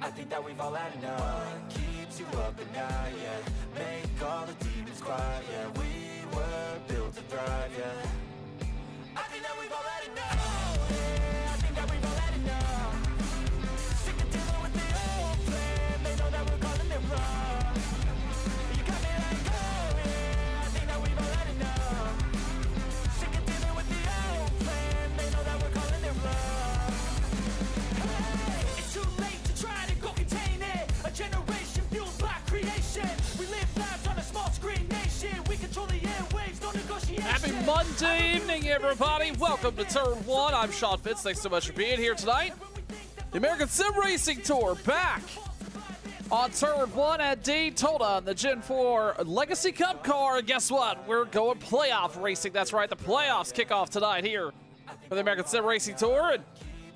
I think that we've all had enough. What keeps you up at night, yeah? Make all the demons quiet, yeah. We were built to thrive, yeah. I think that we've all had enough. Oh, yeah, I think that we've all had enough. Sick of dealing with the old plan. They know that we're calling it wrong. You got me like, oh, yeah, I think that we've all had enough. Sick of dealing with the old plan. They know that we're calling it wrong. Hey, it's too late to try to go contain it. A generation fueled by creation. We live lives on a small screen nation. We control the airwaves, no negotiation. Happy Monday evening, everybody. Welcome to Turn 1. I'm Sean Fitz. Thanks so much for being here tonight. The American Sim Racing Tour back on Turn 1 at Daytona on the Gen 4 Legacy Cup car. And guess what? We're going playoff racing. That's right, the playoffs kick off tonight here for the American Sim Racing Tour. And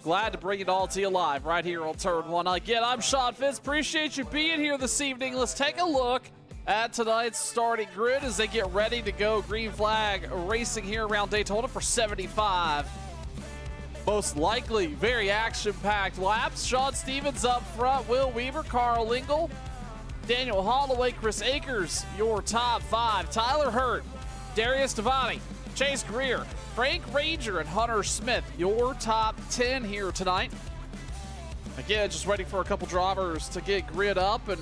glad to bring it all to you live right here on Turn 1. Again, I'm Sean Fitz. Appreciate you being here this evening. Let's take a look at tonight's starting grid as they get ready to go green flag racing here around Daytona for 75. Most likely very action-packed laps. Sean Stevens up front, Will Weaver, Carl Lingle, Daniel Holloway, Chris Akers, your top 5. Tyler Hurt, Darius Devani, Chase Greer, Frank Ranger, and Hunter Smith, your top 10 here tonight. Again, just waiting for a couple drivers to get grid up and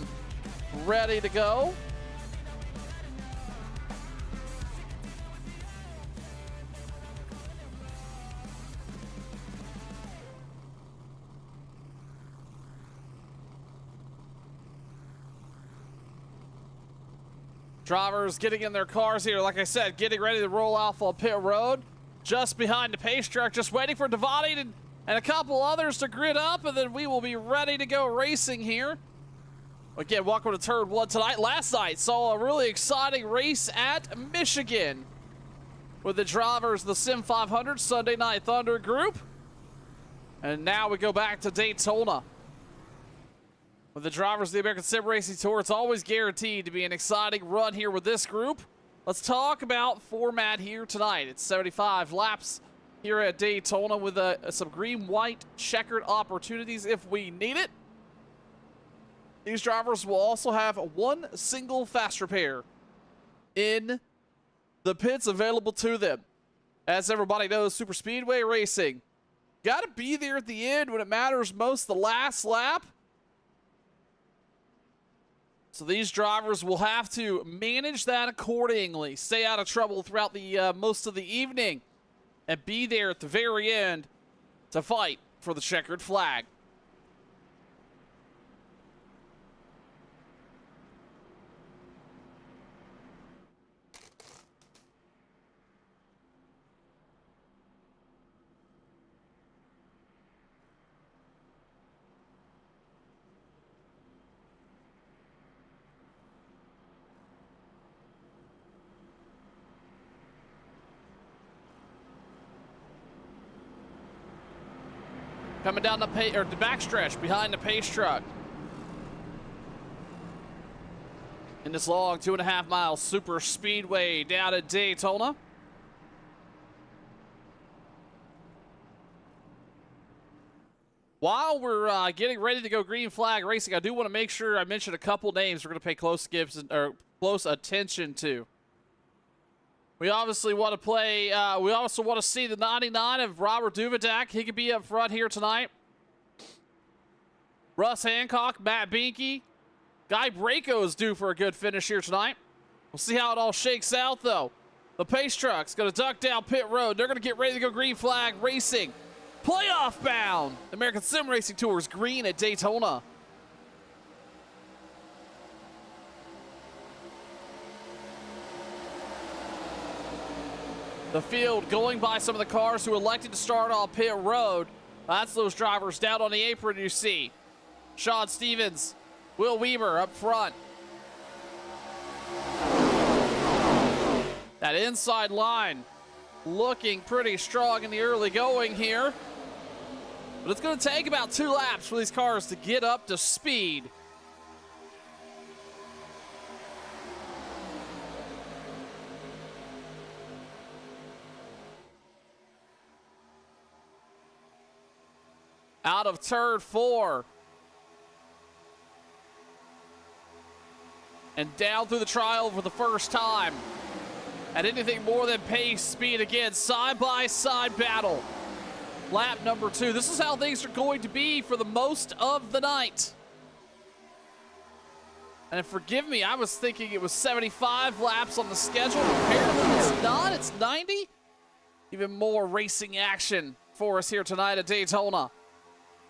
ready to go. Drivers getting in their cars here, like I said, getting ready to roll off on pit road. Just behind the pace truck, just waiting for Devani and a couple others to grid up, and then we will be ready to go racing here. Again, welcome to Turn 1 tonight. Last night saw a really exciting race at Michigan with the drivers of the Sim 500 Sunday Night Thunder group. And now we go back to Daytona. With the drivers of the American Sim Racing Tour, it's always guaranteed to be an exciting run here with this group. Let's talk about format here tonight. It's 75 laps here at Daytona with some green-white checkered opportunities if we need it. These drivers will also have one single fast repair in the pits available to them. As everybody knows, super speedway racing, got to be there at the end when it matters most, the last lap. So these drivers will have to manage that accordingly, stay out of trouble throughout the most of the evening, and be there at the very end to fight for the checkered flag. Coming down the backstretch behind the pace truck. In this long 2.5 mile super speedway down at Daytona. While we're getting ready to go green flag racing, I do want to make sure I mention a couple names we're going to pay close attention to. We obviously want to play, we also want to see the 99 of Robert Duvidak. He could be up front here tonight. Russ Hancock, Matt Binky. Guy Brayco is due for a good finish here tonight. We'll see how it all shakes out, though. The pace truck's going to duck down pit road. They're going to get ready to go green flag racing. Playoff bound. The American Sim Racing Tour is green at Daytona. The field going by some of the cars who elected to start on pit road. That's those drivers down on the apron you see. Sean Stevens, Will Weaver up front. That inside line looking pretty strong in the early going here. But it's going to take about 2 laps for these cars to get up to speed. Out of turn 4. and down through the trial for the first time. At anything more than pace, speed again, side-by-side battle. Lap number 2. This is how things are going to be for the most of the night. And forgive me, I was thinking it was 75 laps on the schedule. Apparently it's not, it's 90. Even more racing action for us here tonight at Daytona.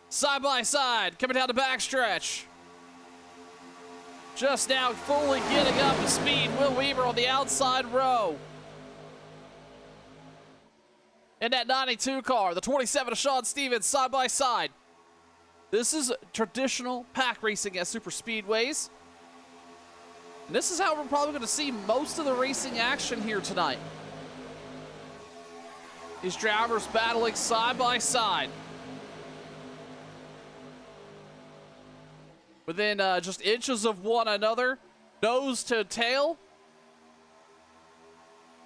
Side-by-side, coming down the backstretch. Just now fully getting up to speed, Will Weaver on the outside row. In that 92 car, the 27 of Sean Stevens, side-by-side. This is traditional pack racing at super speedways. And this is how we're probably going to see most of the racing action here tonight. These drivers battling side-by-side. Within just inches of one another, nose to tail.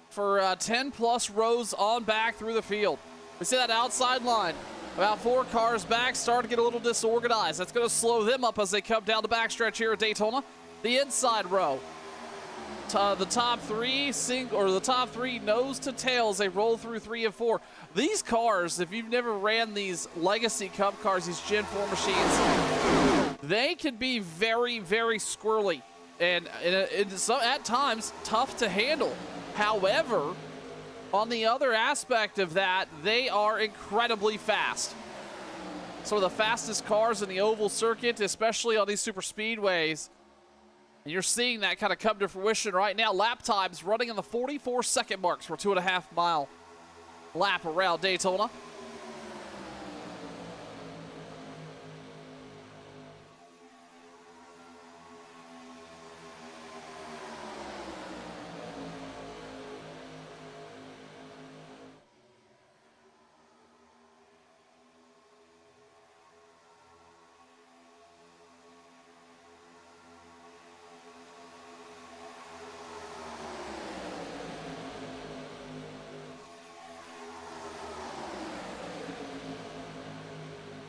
For 10 plus rows on back through the field. We see that outside line. About 4 cars back, starting to get a little disorganized. That's going to slow them up as they come down the backstretch here at Daytona. The inside row. The top three nose to tail as they roll through 3 and 4. These cars, if you've never ran these Legacy Cup cars, these Gen 4 machines, they can be very, very squirrely and at times tough to handle. However, on the other aspect of that, they are incredibly fast. Some of the fastest cars in the oval circuit, especially on these super speedways. And you're seeing that kind of come to fruition right now. Lap times running in the 44-second marks for a 2.5-mile lap around Daytona.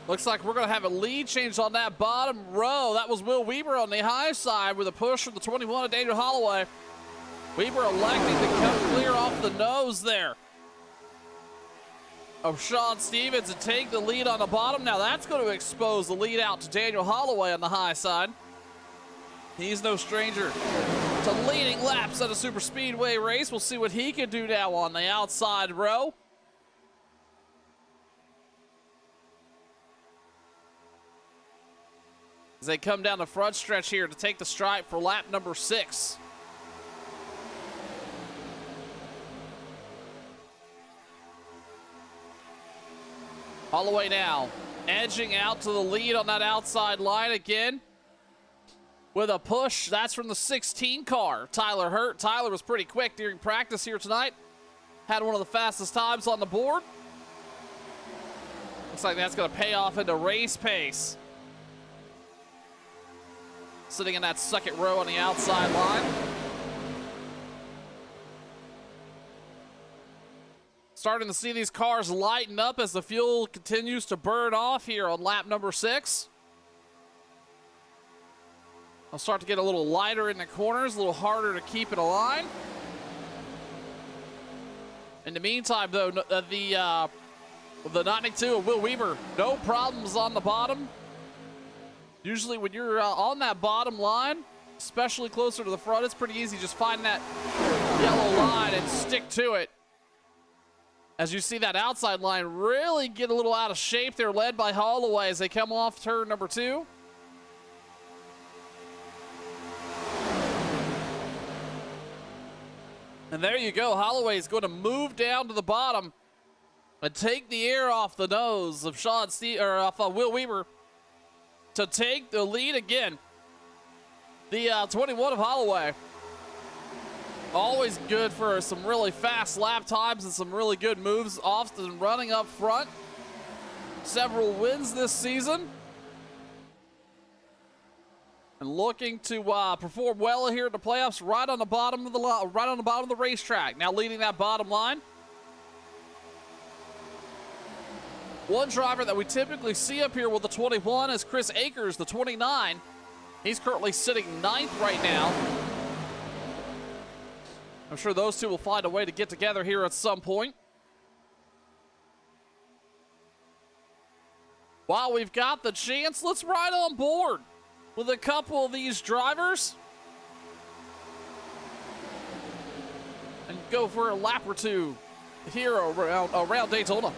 Looks like we're going to have a lead change on that bottom row. That was Will Weaver on the high side with a push from the 21 of Daniel Holloway. Weaver electing to come clear off the nose there of Sean Stevens and take the lead on the bottom. Now that's going to expose the lead out to Daniel Holloway on the high side. He's no stranger to leading laps at a super speedway race. We'll see what he can do now on the outside row. As they come down the front stretch here to take the stripe for lap number 6. Holloway now edging out to the lead on that outside line again with a push. That's from the 16 car, Tyler Hurt. Tyler was pretty quick during practice here tonight. Had one of the fastest times on the board. Looks like that's going to pay off into race pace. Sitting in that second row on the outside line. Starting to see these cars lighten up as the fuel continues to burn off here on lap number 6. I'll start to get a little lighter in the corners, a little harder to keep in a line. In the meantime, though, the 92 of Will Weaver, no problems on the bottom. Usually when you're on that bottom line, especially closer to the front, it's pretty easy. Just find that yellow line and stick to it. As you see that outside line really get a little out of shape there, led by Holloway as they come off turn number 2. And there you go. Holloway is going to move down to the bottom and take the air off the nose of Will Weaver to take the lead again. The 21 of Holloway. Always good for some really fast lap times and some really good moves, often running up front. Several wins this season. And looking to perform well here in the playoffs, right on the bottom of the racetrack. Now leading that bottom line. One driver that we typically see up here with the 21 is Chris Akers, the 29. He's currently sitting 9th right now. I'm sure those two will find a way to get together here at some point. While we've got the chance, let's ride on board with a couple of these drivers and go for a lap or two here around Daytona.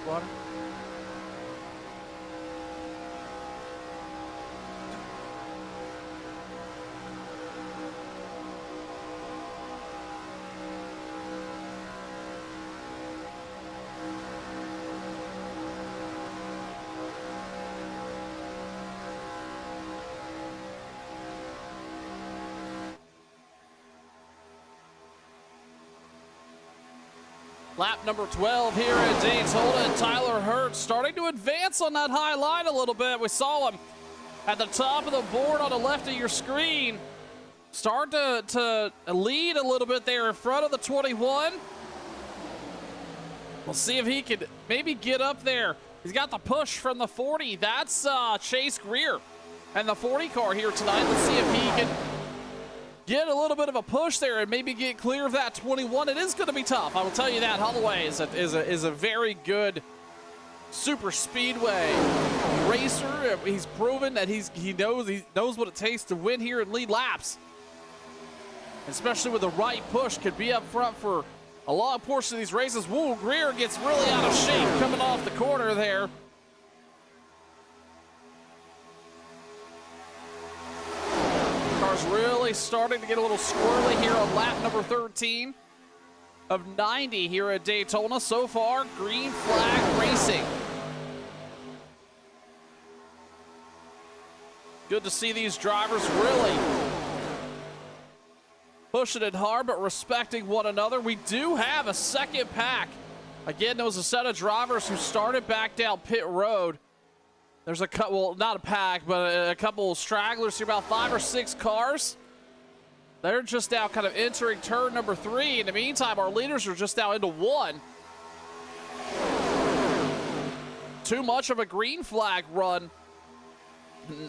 Water. Lap number 12 here at Daytona, and Tyler Hertz starting to advance on that high line a little bit. We saw him at the top of the board on the left of your screen. Start to lead a little bit there in front of the 21. We'll see if he could maybe get up there. He's got the push from the 40. That's Chase Greer and the 40 car here tonight. Let's see if he can get a little bit of a push there and maybe get clear of that 21. It is going to be tough. I will tell you that. Holloway is a very good super speedway racer. He's proven that he knows what it takes to win here and lead laps. Especially with the right push, could be up front for a long portion of these races. Woo, Greer gets really out of shape coming off the corner there. Car's really starting to get a little squirrely here on lap number 13 of 90 here at Daytona. So far, green flag racing. Good to see these drivers really pushing it hard, but respecting one another. We do have a second pack. Again, there was a set of drivers who started back down pit road. There's a couple, well, not a pack, but a couple of stragglers here, about 5 or 6 cars. They're just now kind of entering turn number 3. In the meantime, our leaders are just now into 1. Too much of a green flag run.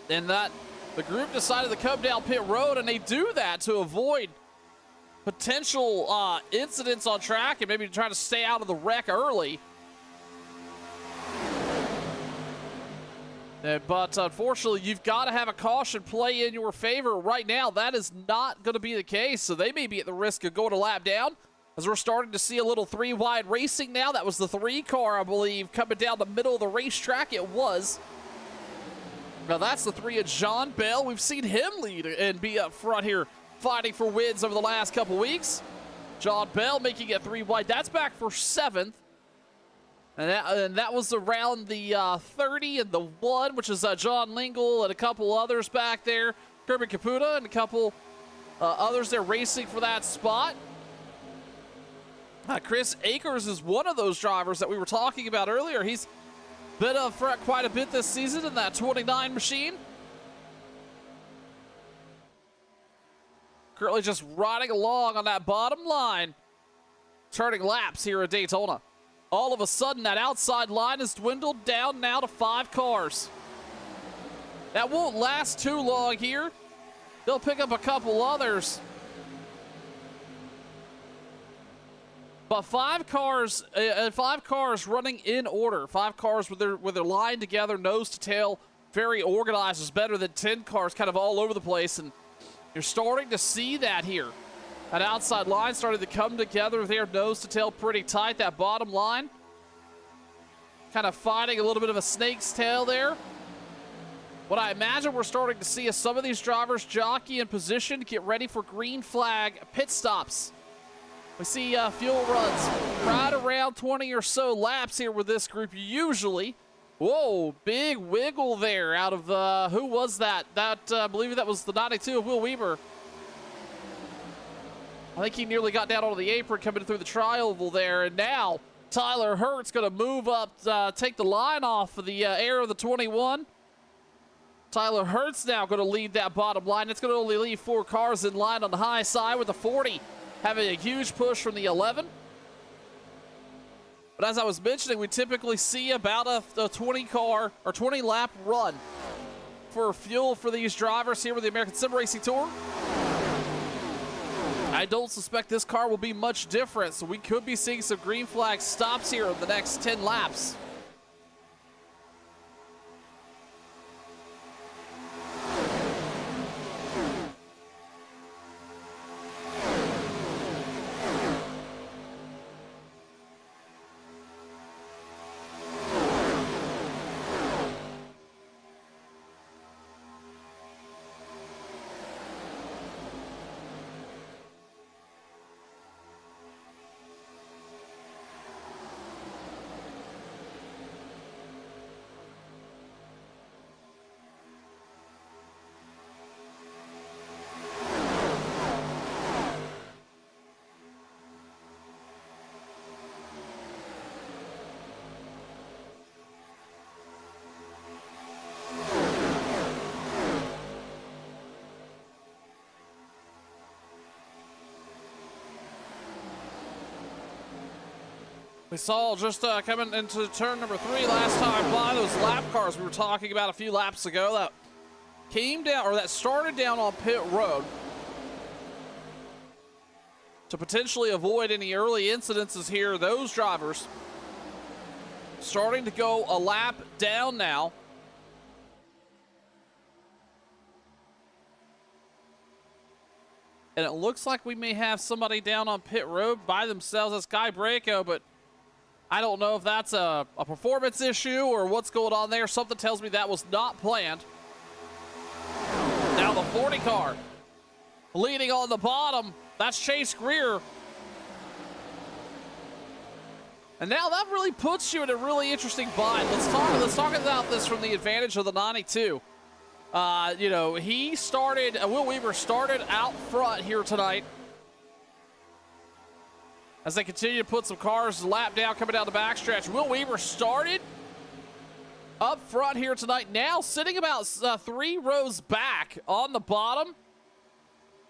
And that the group decided to come down pit road, and they do that to avoid potential incidents on track and maybe try to stay out of the wreck early. But unfortunately, you've got to have a caution play in your favor. Right now, that is not going to be the case, so they may be at the risk of going a lap down, as we're starting to see a little 3-wide racing now. That was the 3 car, I believe, coming down the middle of the racetrack. It was. Now, that's the 3 of John Bell. We've seen him lead and be up front here, fighting for wins over the last couple weeks. John Bell making it 3 wide. That's back for 7th. And that was around the 30 and the 1, which is John Lingle and a couple others back there. Kirby Caputa and a couple others there racing for that spot. Chris Akers is one of those drivers that we were talking about earlier. He's been up front quite a bit this season in that 29 machine. Currently just riding along on that bottom line, turning laps here at Daytona. All of a sudden, that outside line has dwindled down now to 5 cars. That won't last too long here. They'll pick up a couple others. But 5 cars running in order. 5 cars with their line together, nose to tail, very organized, is better than 10 cars kind of all over the place. And you're starting to see that here. That outside line started to come together there, nose to tail pretty tight. That bottom line kind of fighting a little bit of a snake's tail there. What I imagine we're starting to see is some of these drivers jockey in position to get ready for green flag pit stops. We see fuel runs right around 20 or so laps here with this group usually. Whoa, big wiggle there out of, who was that? I believe that was the 92 of Will Weber. I think he nearly got down onto the apron coming through the tri-oval there, and now Tyler Hurt's going to move up, take the line off of the air of the 21. Tyler Hurt's now going to lead that bottom line. It's going to only leave 4 cars in line on the high side, with the 40 having a huge push from the 11. But as I was mentioning, we typically see about a 20 car or 20 lap run for fuel for these drivers here with the American Sim Racing Tour. I don't suspect this car will be much different, so we could be seeing some green flag stops here in the next 10 laps. We saw just coming into turn number 3 last time by those lap cars we were talking about a few laps ago that came down, or that started down on pit road to potentially avoid any early incidences here. Those drivers starting to go a lap down now. And it looks like we may have somebody down on pit road by themselves. That's Guy Braco, but I don't know if that's a performance issue or what's going on there. Something tells me that was not planned. Now the 40 car leading on the bottom. That's Chase Greer. And now that really puts you in a really interesting bind. Let's talk about this from the advantage of the 92. You know, he started, Will Weaver started out front here tonight. As they continue to put some cars lap down, coming down the backstretch. Will Weaver started up front here tonight. Now sitting about 3 rows back on the bottom,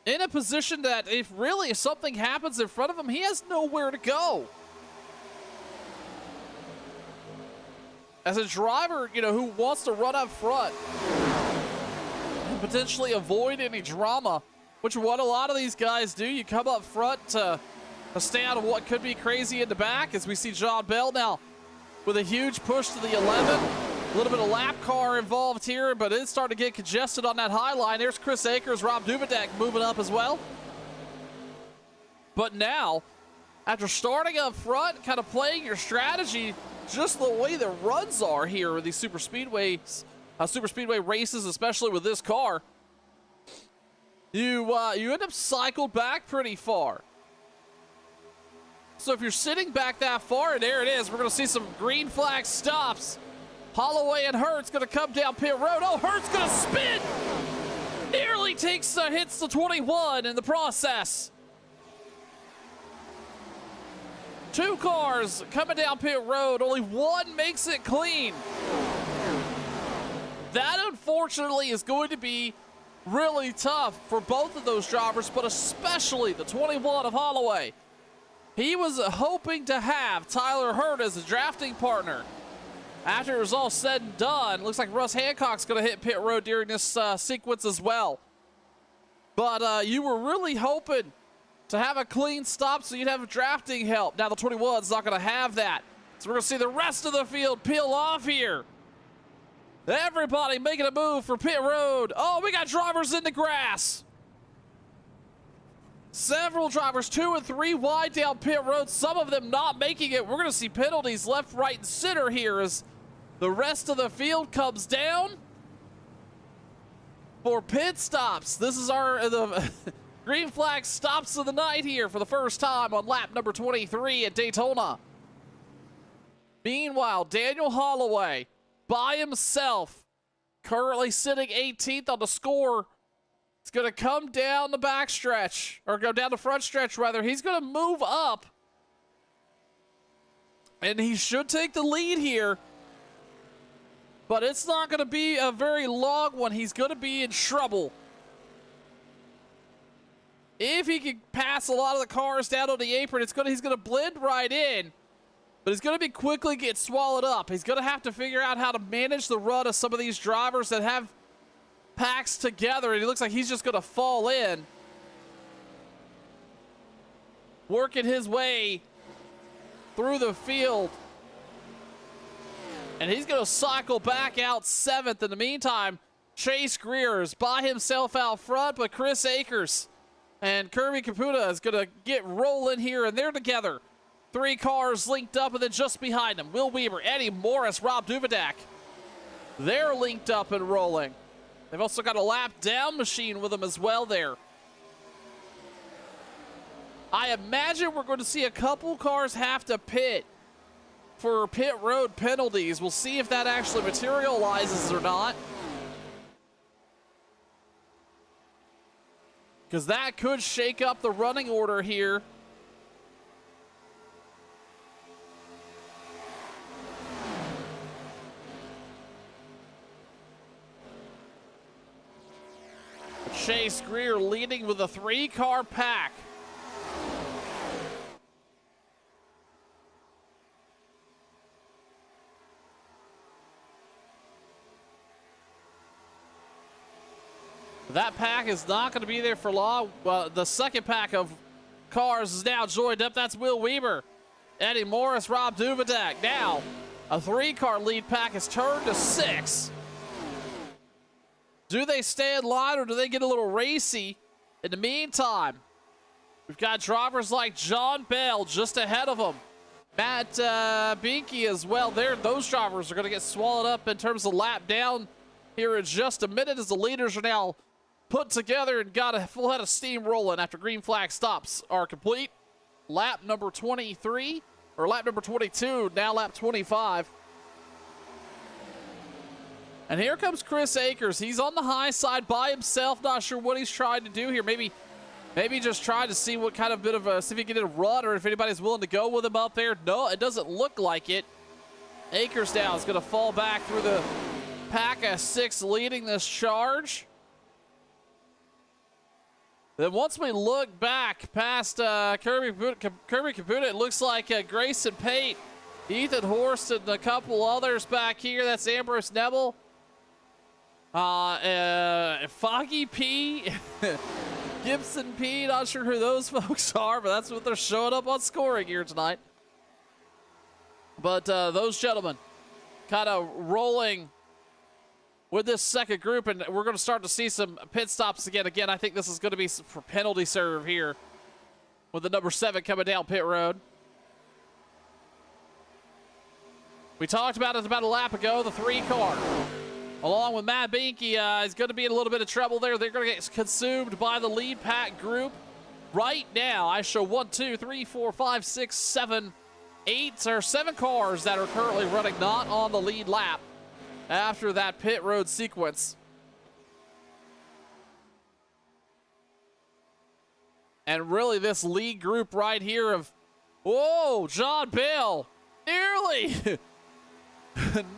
in a position that if something happens in front of him, he has nowhere to go. As a driver, you know, who wants to run up front and potentially avoid any drama, which what a lot of these guys do. You come up front to stay out of what could be crazy in the back, as we see John Bell now with a huge push to the 11. A little bit of lap car involved here, but it's starting to get congested on that high line. There's Chris Akers, Rob Dubedak moving up as well. But now, after starting up front, kind of playing your strategy just the way the runs are here with these super speedway races, especially with this car, you end up cycled back pretty far. So if you're sitting back that far, and there it is, we're going to see some green flag stops. Holloway and Hurts going to come down pit road. Oh, Hurts going to spin. Nearly hits the 21 in the process. Two cars coming down pit road. Only one makes it clean. That, unfortunately, is going to be really tough for both of those drivers, but especially the 21 of Holloway. He was hoping to have Tyler Hurt as a drafting partner. After it was all said and done, looks like Russ Hancock's going to hit pit road during this sequence as well. But you were really hoping to have a clean stop so you'd have drafting help. Now the 21's not going to have that. So we're going to see the rest of the field peel off here. Everybody making a move for pit road. Oh, we got drivers in the grass. Several drivers, 2 and 3 wide down pit road, some of them not making it. We're going to see penalties left, right, and center here as the rest of the field comes down for pit stops. This is the green flag stops of the night here for the first time on lap number 23 at Daytona. Meanwhile, Daniel Holloway by himself, currently sitting 18th on the score. It's going to come down the back stretch, or go down the front stretch, rather. He's going to move up, and he should take the lead here, but it's not going to be a very long one. He's going to be in trouble. If he can pass a lot of the cars down on the apron, he's going to blend right in, but he's going to be quickly get swallowed up. He's going to have to figure out how to manage the run of some of these drivers that have packs together, and he looks like he's just going to fall in. Working his way through the field. And he's going to cycle back out 7th. In the meantime, Chase Greer is by himself out front, but Chris Akers and Kirby Caputa is going to get rolling here, and they're together. 3 cars linked up, and then just behind them, Will Weaver, Eddie Morris, Rob Duvidak. They're linked up and rolling. They've also got a lap down machine with them as well there. I imagine we're going to see a couple cars have to pit for pit road penalties. We'll see if that actually materializes or not, because that could shake up the running order here. Chase Greer leading with a 3-car pack. That pack is not going to be there for long. The second pack of cars is now joined up. That's Will Weaver, Eddie Morris, Rob Duvidak. Now, a 3-car lead pack has turned to 6. Do they stay in line, or do they get a little racy? In the meantime, we've got drivers like John Bell just ahead of them. Matt Binky as well. Those drivers are going to get swallowed up in terms of lap down here in just a minute, as the leaders are now put together and got a full head of steam rolling after green flag stops are complete. Lap number 23, or lap number 22, now lap 25. And here comes Chris Akers. He's on the high side by himself. Not sure what he's trying to do here. Maybe just trying to see what kind of see if he can get a run, or if anybody's willing to go with him up there. No, it doesn't look like it. Akers now is going to fall back through the pack of 6 leading this charge. Then once we look back past Kirby Caputa, it looks like Grayson Pate, Ethan Horst, and a couple others back here. That's Ambrose Nebel. Foggy P, Gibson P, not sure who those folks are, but that's what they're showing up on scoring here tonight. But those gentlemen kind of rolling with this second group, and we're going to start to see some pit stops again. Again, I think this is going to be for penalty serve here with the number 7 coming down pit road. We talked about it about a lap ago, the 3-car. Along with Matt Binky, is going to be in a little bit of trouble there. They're going to get consumed by the lead pack group. right now, I show 1, 2, 3, 4, 5, 6, 7, 8 or 7 cars that are currently running not on the lead lap after that pit road sequence. And really, this lead group right here of, whoa, John Bale nearly,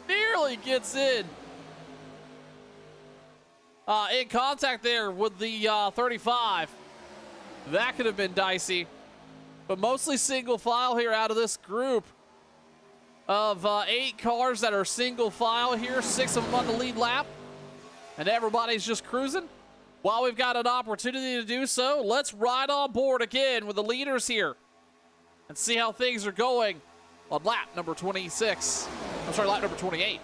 nearly gets in contact there with the 35. That could have been dicey, but mostly single file here out of this group of 8 cars that are single file here, 6 of them on the lead lap, and everybody's just cruising. While we've got an opportunity to do so, let's ride on board again with the leaders here and see how things are going on lap number 26. I'm sorry, lap number 28.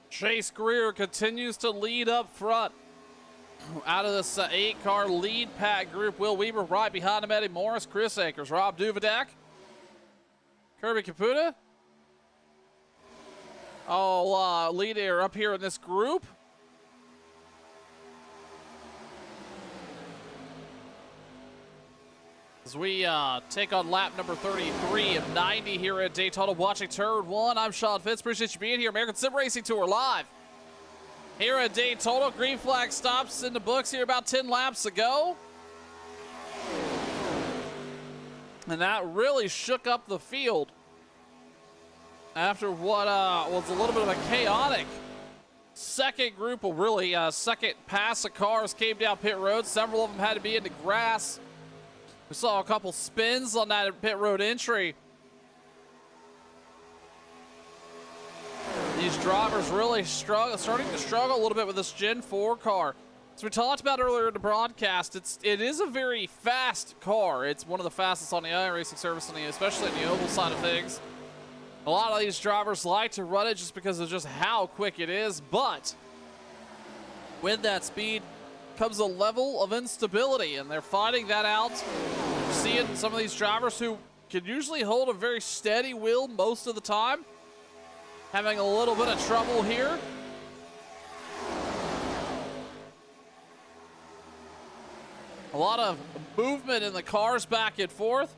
Chase Greer continues to lead up front. Out of this 8-car lead pack group, Will Weaver right behind him, Eddie Morris, Chris Akers, Rob Duvidak, Kirby Caputa. Leader up here in this group. As we take on lap number 33 of 90 here at Daytona, watching Turn 1. I'm Sean Fitz. Appreciate you being here. American Sim Racing Tour live here at Daytona. Green flag stops in the books here about 10 laps ago. And that really shook up the field after what was a little bit of a chaotic second group of really second pass of cars came down pit road. Several of them had to be in the grass. We saw a couple spins on that pit road entry. These drivers really starting to struggle a little bit with this Gen 4 car. As we talked about earlier in the broadcast, it is a very fast car. It's one of the fastest on the iRacing service, especially in the oval side of things. A lot of these drivers like to run it just because of just how quick it is, but with that speed comes a level of instability, and they're finding that out. We're seeing some of these drivers who can usually hold a very steady wheel most of the time having a little bit of trouble here. A lot of movement in the cars back and forth.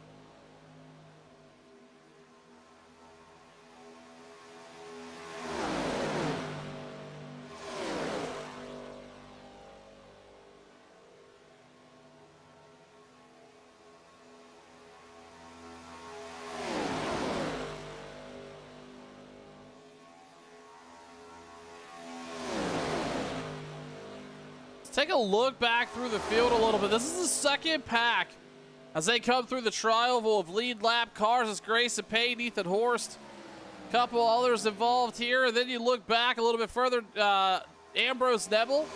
Take a look back through the field a little bit. This is the second pack as they come through the tri-oval of lead lap cars. It's Grayson Payne, Ethan Horst, a couple others involved here. And then you look back a little bit further, Ambrose Neville.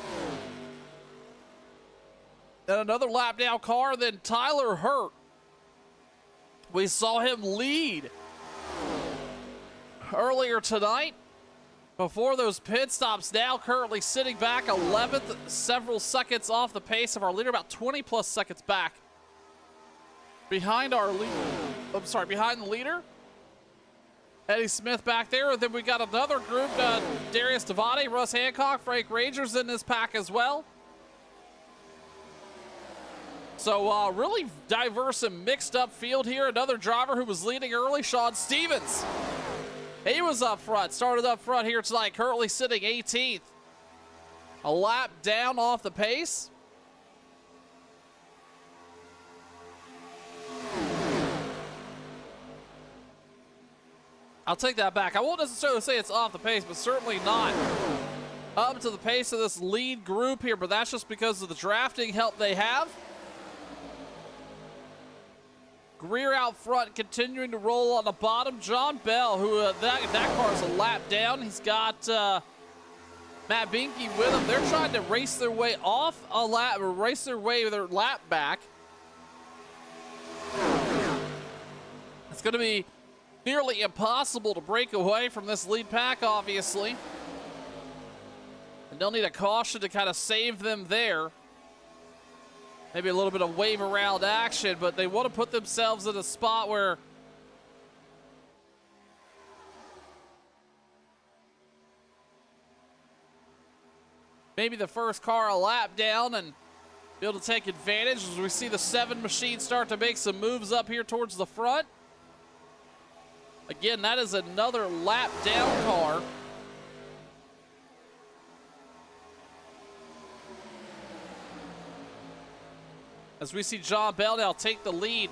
Then another lap down car, then Tyler Hurt. We saw him lead earlier tonight. Before those pit stops, now currently sitting back 11th, several seconds off the pace of our leader, about 20 plus seconds back behind our leader. I'm sorry, behind the leader. Eddie Smith back there. And then we got another group, Darius Devati, Russ Hancock, Frank Rangers in this pack as well. So really diverse and mixed up field here. Another driver who was leading early, Sean Stevens. He was up front, started up front here tonight, currently sitting 18th. A lap down off the pace. I'll take that back. I won't necessarily say it's off the pace, but certainly not up to the pace of this lead group here, but that's just because of the drafting help they have. Greer out front, continuing to roll on the bottom. John Bell, who that car's a lap down. He's got Matt Binky with him. They're trying to race their way off a lap, or race their way with their lap back. It's going to be nearly impossible to break away from this lead pack, obviously. And they'll need a caution to kind of save them there. Maybe a little bit of wave around action, but they want to put themselves in a spot where maybe the first car a lap down and be able to take advantage as we see the 7 machine start to make some moves up here towards the front. Again, that is another lap down car. As we see John Bell now take the lead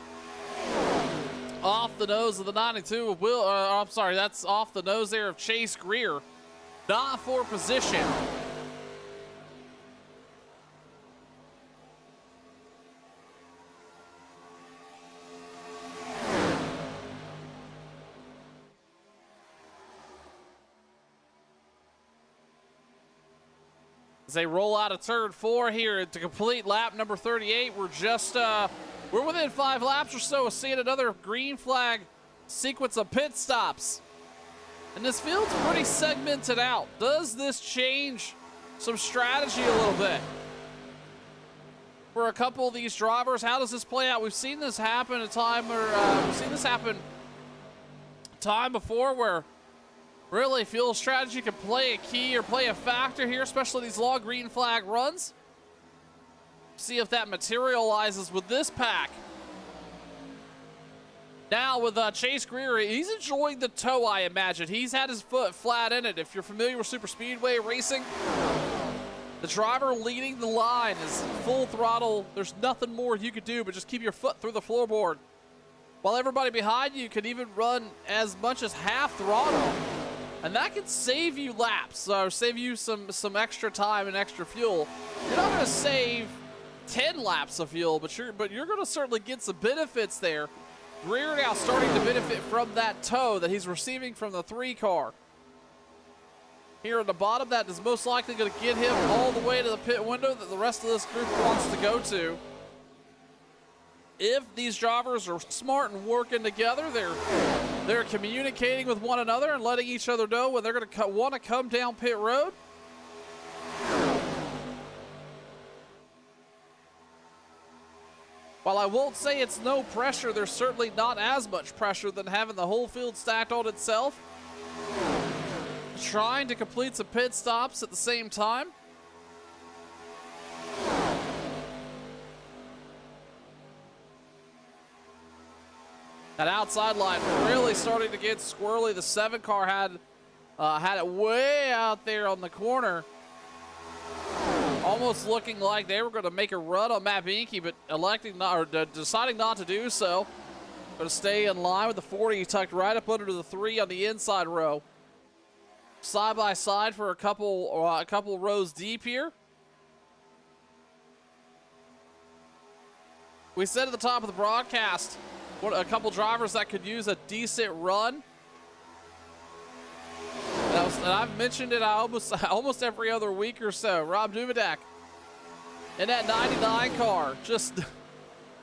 off the nose of the 92 of Will. I'm sorry, that's off the nose there of Chase Greer. Not for position. As they roll out of turn 4 here to complete lap number 38, we're just we're within 5 laps or so of seeing another green flag sequence of pit stops. And this field's pretty segmented out. Does this change some strategy a little bit for a couple of these drivers? How does this play out? We've seen this happen time before where really fuel strategy can play a key or play a factor here, especially these long green flag runs. See if that materializes with this pack. Now with Chase Greer, he's enjoying the tow, I imagine. He's had his foot flat in it. If you're familiar with super speedway racing, the driver leading the line is full throttle. There's nothing more you could do but just keep your foot through the floorboard, while everybody behind you can even run as much as half throttle. And that can save you laps, or save you some extra time and extra fuel. You're not going to save 10 laps of fuel, but you're going to certainly get some benefits there. Greer now starting to benefit from that tow that he's receiving from the 3 car. Here at the bottom, that is most likely going to get him all the way to the pit window that the rest of this group wants to go to. if these drivers are smart and working together, they're communicating with one another and letting each other know when they're going to want to come down pit road. While I won't say it's no pressure, there's certainly not as much pressure than having the whole field stacked on itself. Trying to complete some pit stops at the same time. That outside line really starting to get squirrely. The 7 car had it way out there on the corner. Almost looking like they were going to make a run on Matt Bianchi, but deciding not to do so. Going to stay in line with the 40, tucked right up under the 3 on the inside row. Side by side for a couple rows deep here. We said at the top of the broadcast, a couple drivers that could use a decent run. And I've mentioned it almost every other week or so. Rob Duvidak in that 99 car just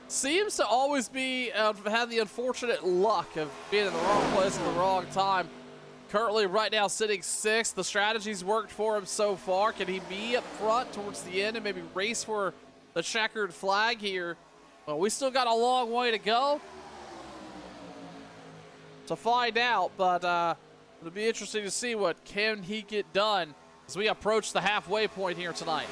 seems to always be have the unfortunate luck of being in the wrong place at the wrong time. Currently, right now, sitting 6th. The strategy's worked for him so far. Can he be up front towards the end and maybe race for the checkered flag here? Well, we still got a long way to go to find out, but it'll be interesting to see what can he get done as we approach the halfway point here tonight.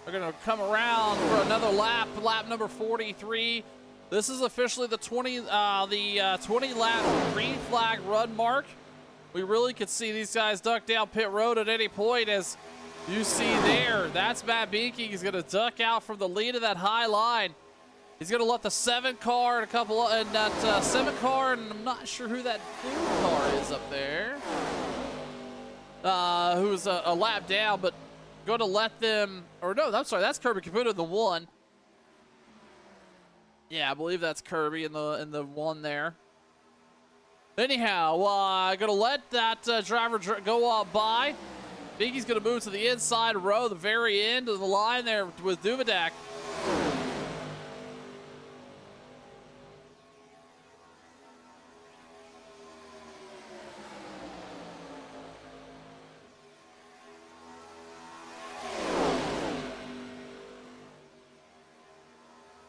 We're going to come around for another lap number 43. This is officially the 20 lap green flag run mark. We really could see these guys duck down pit road at any point. As you see there, that's Matt Bianchi. He's going to duck out from the lead of that high line. He's going to let the 7 car and that 7 car, and I'm not sure who that blue car is up there, who's a lap down, but going to let them, or no, I'm sorry, that's Kirby Caputo, the 1. Yeah, I believe that's Kirby in the 1 there. Anyhow, going to let that driver go on by. Bianchi's going to move to the inside row, the very end of the line there with Duvidak.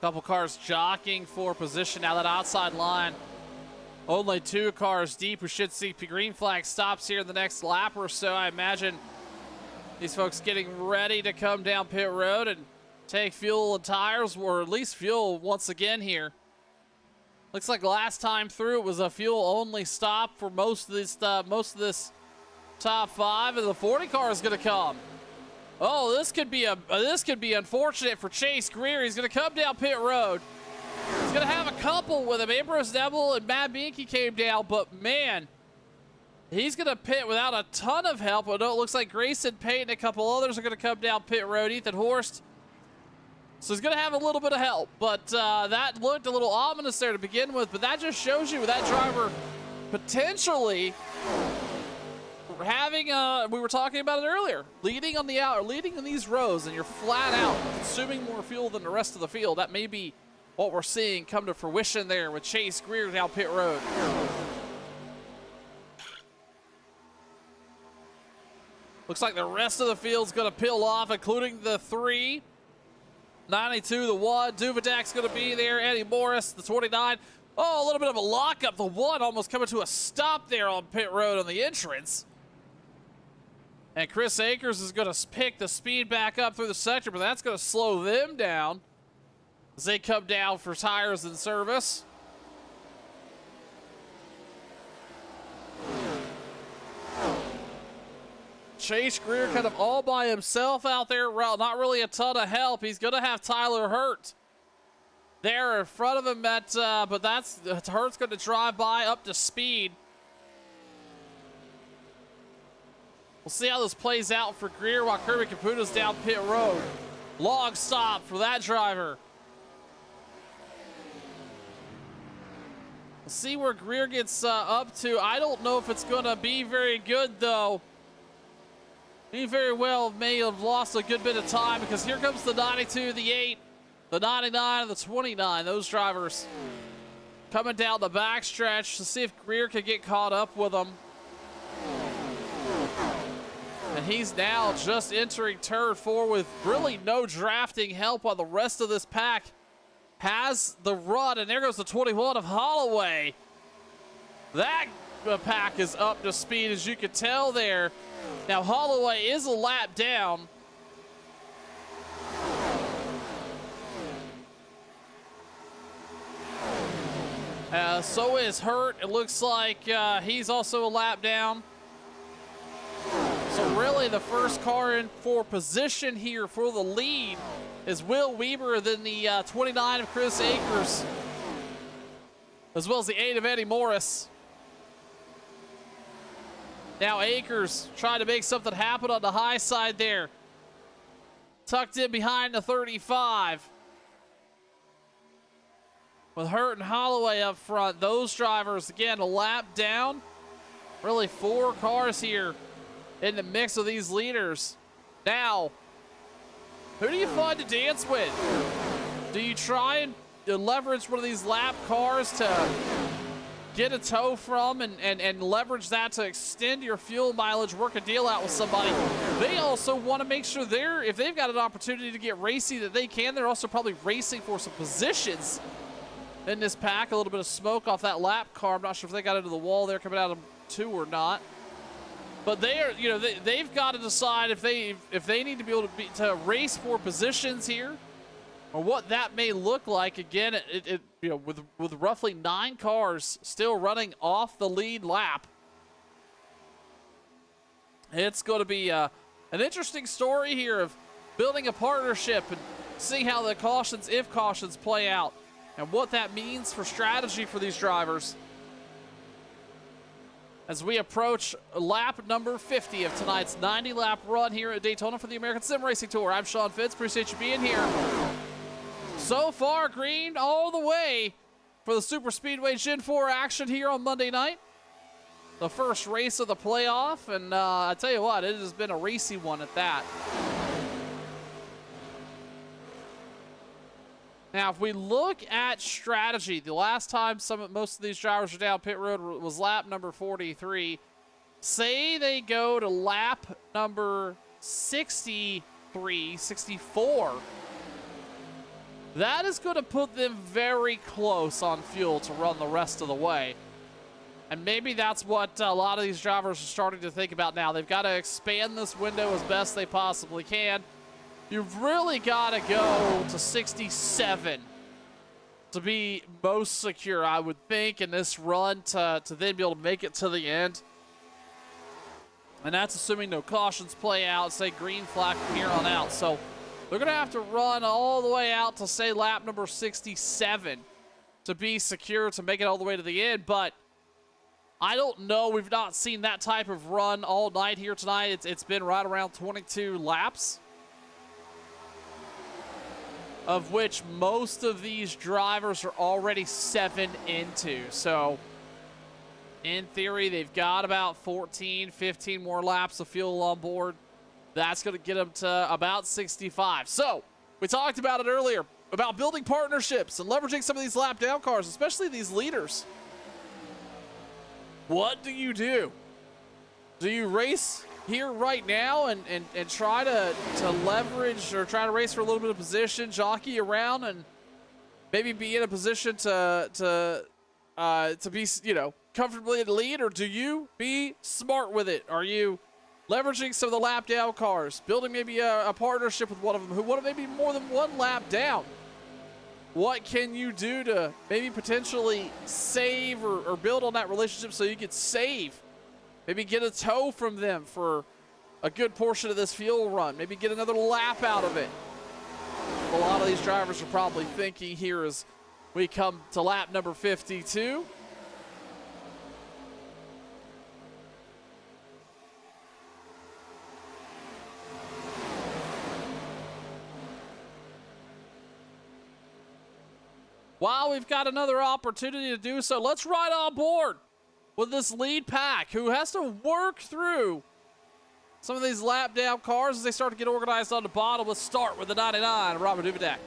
Couple cars jockeying for position. Now that outside line, only 2 cars deep. We should see green flag stops here in the next lap or so. I imagine these folks getting ready to come down pit road and take fuel and tires, or at least fuel once again here. Looks like last time through it was a fuel-only stop for most of this top 5, and the 40 car is going to come. Oh, this could be unfortunate for Chase Greer. He's going to come down pit road. He's going to have a couple with him. Ambrose Neville and Matt Bianchi came down, but man, he's going to pit without a ton of help. Although it looks like Grayson Payton and a couple others are going to come down pit road. Ethan Horst. So he's going to have a little bit of help, but that looked a little ominous there to begin with. But that just shows you that driver potentially having we were talking about it earlier, leading on the leading in these rows, and you're flat out consuming more fuel than the rest of the field. That may be what we're seeing come to fruition there with Chase Greer down pit road. Looks like the rest of the field's going to peel off, including the 3. 92, the 1. Duvidak's going to be there. Eddie Morris, the 29. Oh, a little bit of a lockup. The 1 almost coming to a stop there on pit road on the entrance. And Chris Akers is going to pick the speed back up through the sector, but that's going to slow them down as they come down for tires and service. Chase Greer kind of all by himself out there. Not really a ton of help. He's going to have Tyler Hurt there in front of him, but Hurt's going to drive by up to speed. We'll see how this plays out for Greer while Kirby Caputo's down pit road. Long stop for that driver. We'll see where Greer gets up to. I don't know if it's going to be very good, though. He very well may have lost a good bit of time because here comes the 92, the 8, the 99, and the 29. Those drivers coming down the backstretch to see if Greer could get caught up with them. And he's now just entering turn 4 with really no drafting help while the rest of this pack has the run. And there goes the 21 of Holloway. That pack is up to speed, as you can tell there. Now, Holloway is a lap down. So is Hurt. It looks like he's also a lap down. So really the first car in for position here for the lead is Will Weber, then the 29 of Chris Akers, as well as the 8 of Eddie Morris. Now Akers trying to make something happen on the high side there. Tucked in behind the 35. With Hurt and Holloway up front, those drivers, again, a lap down. Really 4 cars here in the mix of these leaders. Now, who do you find to dance with? Do you try and leverage one of these lap cars to get a tow from and leverage that to extend your fuel mileage, work a deal out with somebody? They also want to make sure if they've got an opportunity to get racy, that they can. They're also probably racing for some positions in this pack. A little bit of smoke off that lap car. I'm not sure if they got into the wall there coming out of 2 or not. But they are, they've got to decide if they need to be able to race for positions here, or what that may look like. Again, with roughly 9 cars still running off the lead lap, it's going to be an interesting story here of building a partnership and seeing how the cautions, if cautions, play out, and what that means for strategy for these drivers as we approach lap number 50 of tonight's 90-lap run here at Daytona for the American Sim Racing Tour. I'm Sean Fitz. Appreciate you being here. So far, green all the way for the Super Speedway Gen 4 action here on Monday night. The first race of the playoff, and I tell you what, it has been a racy one at that. Now, if we look at strategy, the last time most of these drivers were down pit road was lap number 43. Say they go to lap number 63, 64. That is going to put them very close on fuel to run the rest of the way. And maybe that's what a lot of these drivers are starting to think about now. They've got to expand this window as best they possibly can. You've really got to go to 67 to be most secure, I would think, in this run to then be able to make it to the end. And that's assuming no cautions play out, say green flag from here on out. So they're going to have to run all the way out to, say, lap number 67 to be secure, to make it all the way to the end. But I don't know. We've not seen that type of run all night here tonight. It's been right around 22 laps, of which most of these drivers are already 7 into. So in theory, they've got about 14, 15 more laps of fuel on board. That's going to get them to about 65. So we talked about it earlier, about building partnerships and leveraging some of these lap down cars, especially these leaders. What do you do? Do you race here right now and try to leverage, or try to race for a little bit of position, jockey around, and maybe be in a position to be, comfortably in the lead? Or do you be smart with it? Are you leveraging some of the lap down cars, building maybe a partnership with one of them who want to maybe more than one lap down? What can you do to maybe potentially save or build on that relationship so you could save? Maybe get a tow from them for a good portion of this fuel run. Maybe get another lap out of it. A lot of these drivers are probably thinking here as we come to lap number 52. while we've got another opportunity to do so, let's ride on board with this lead pack who has to work through some of these lap down cars as they start to get organized on the bottom. Let's start with the 99, Robert Duvidak.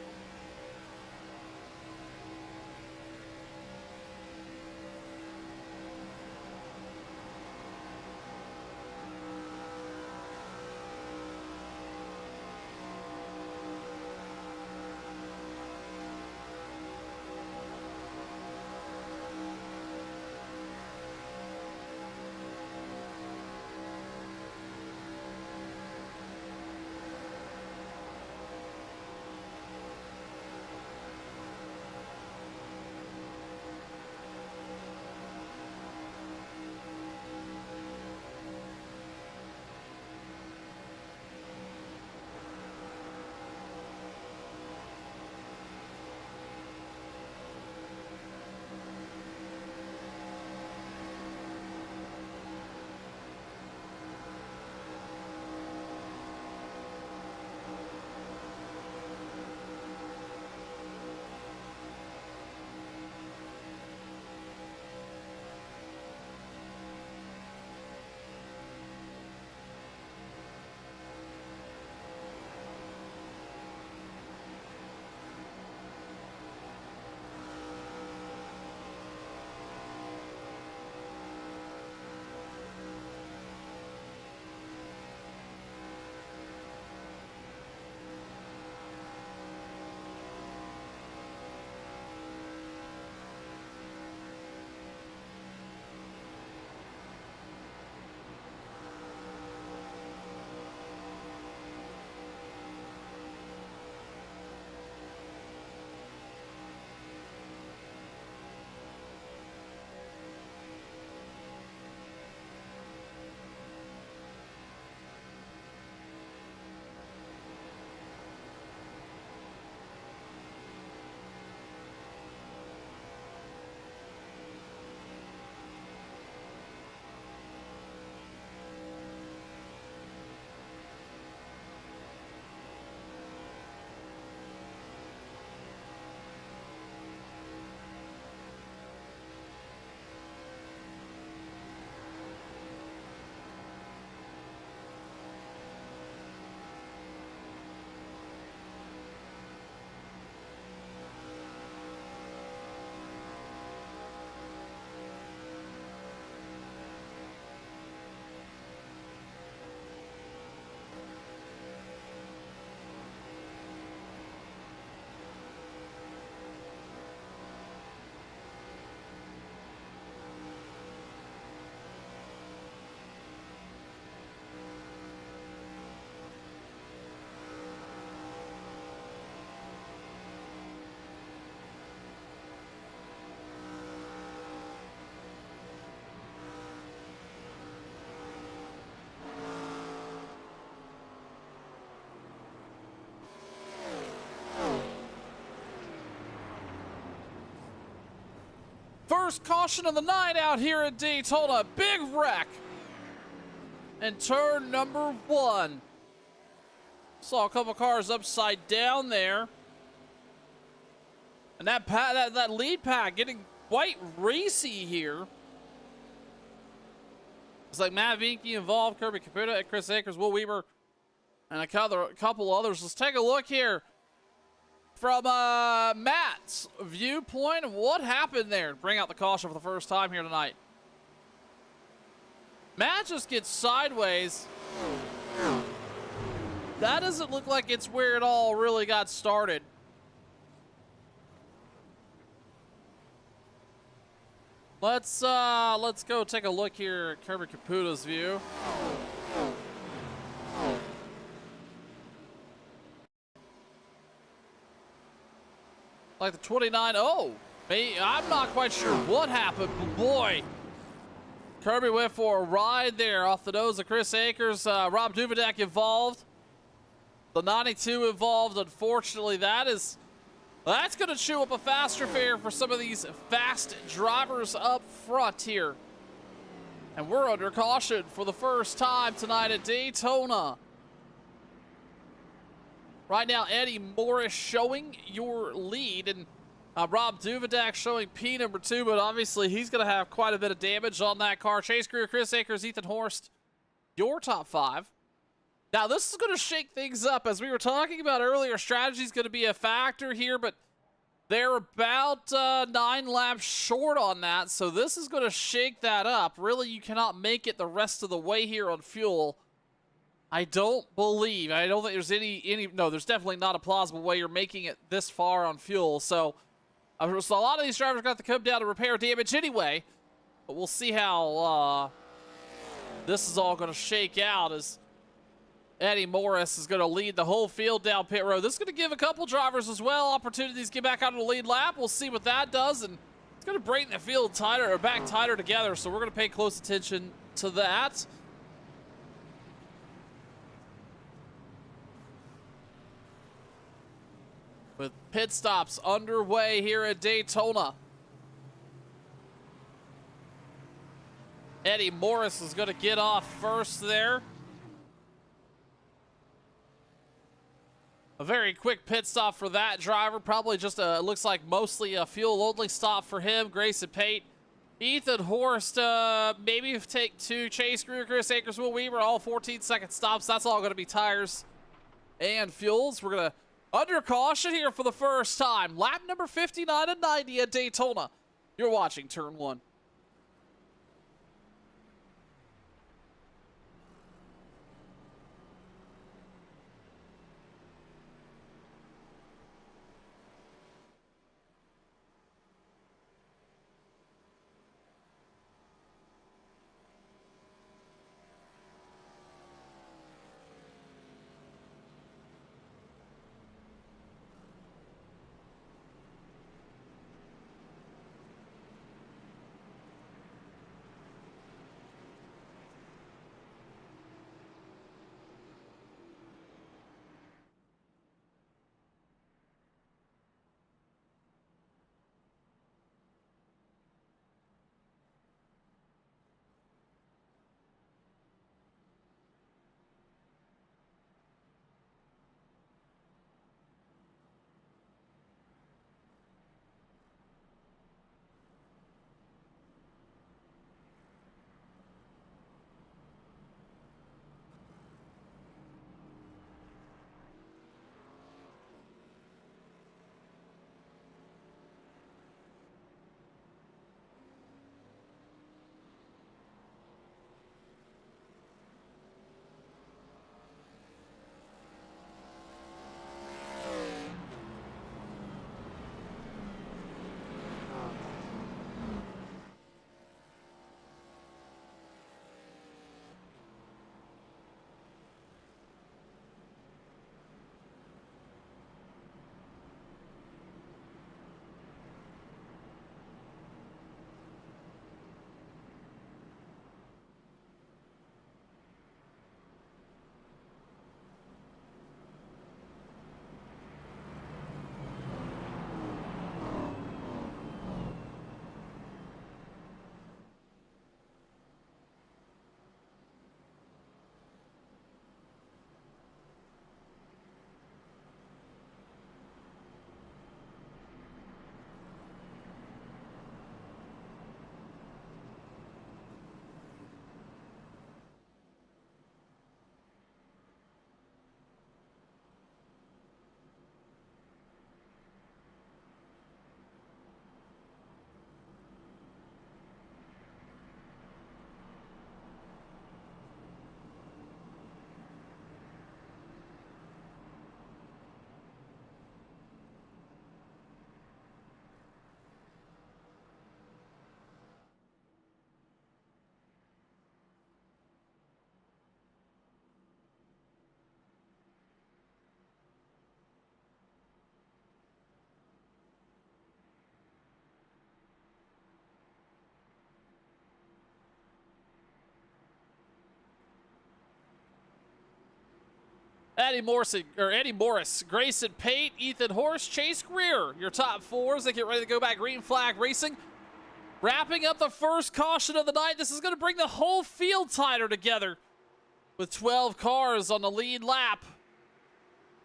First caution of the night out here at Daytona. Big wreck in turn number 1. Saw a couple cars upside down there. And that lead pack getting quite racy here. It's like Matt Vinke involved, Kirby Caputa, Chris Akers, Will Weaver, and a couple others. Let's take a look here from Matt's viewpoint of what happened there. Bring out the caution for the first time here tonight. Matt just gets sideways. That doesn't look like it's where it all really got started. Let's go take a look here at Kirby Caputa's view. Like the 29. Oh, I'm not quite sure what happened, but boy, Kirby went for a ride there off the nose of Chris Akers. Rob Duvidak involved. The 92 involved. Unfortunately, that's going to chew up a faster fare for some of these fast drivers up front here. And we're under caution for the first time tonight at Daytona. Right now, Eddie Morris showing your lead. And Rob Duvidak showing P number 2, but obviously he's going to have quite a bit of damage on that car. Chase Greer, Chris Akers, Ethan Horst, your top 5. Now, this is going to shake things up. As we were talking about earlier, strategy is going to be a factor here, but they're about 9 laps short on that, so this is going to shake that up. Really, you cannot make it the rest of the way here on fuel. I don't think there's no, there's definitely not a plausible way you're making it this far on fuel. So a lot of these drivers got to come down to repair damage anyway, but we'll see how this is all going to shake out as Eddie Morris is going to lead the whole field down pit road. This is going to give a couple drivers as well opportunities to get back out of the lead lap. We'll see what that does, and it's going to bring the field tighter or back tighter together, so we're going to pay close attention to that. With pit stops underway here at Daytona. Eddie Morris is going to get off first there. A very quick pit stop for that driver. Probably just looks like mostly a fuel-only stop for him. Grayson Pate, Ethan Horst, maybe take 2. Chase Greer, Chris Akers, Will Weaver, all 14-second stops. That's all going to be tires and fuels. We're going to under caution here for the first time. Lap number 59 and 90 at Daytona. You're watching Turn 1. Eddie Morris, Grayson Pate, Ethan Horst, Chase Greer, your top 4 as they get ready to go back. Green flag racing. Wrapping up the first caution of the night. This is going to bring the whole field tighter together with 12 cars on the lead lap.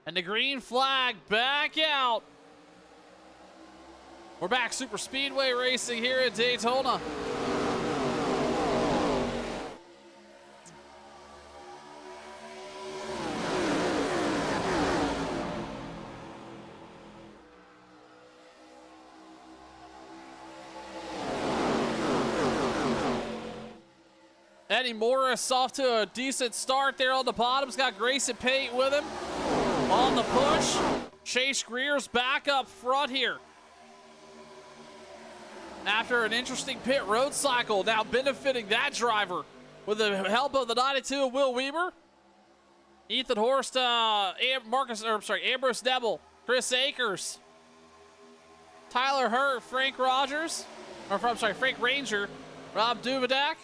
And the green flag back out. We're back super speedway racing here at Daytona. Eddie Morris off to a decent start there on the bottom. He's got Grayson Pate with him on the push. Chase Greer's back up front here. After an interesting pit road cycle, now benefiting that driver with the help of the 92 Will Weber. Ethan Horst, Ambrose Nebel, Chris Akers, Tyler Hurt, Frank Ranger, Rob Duvidak.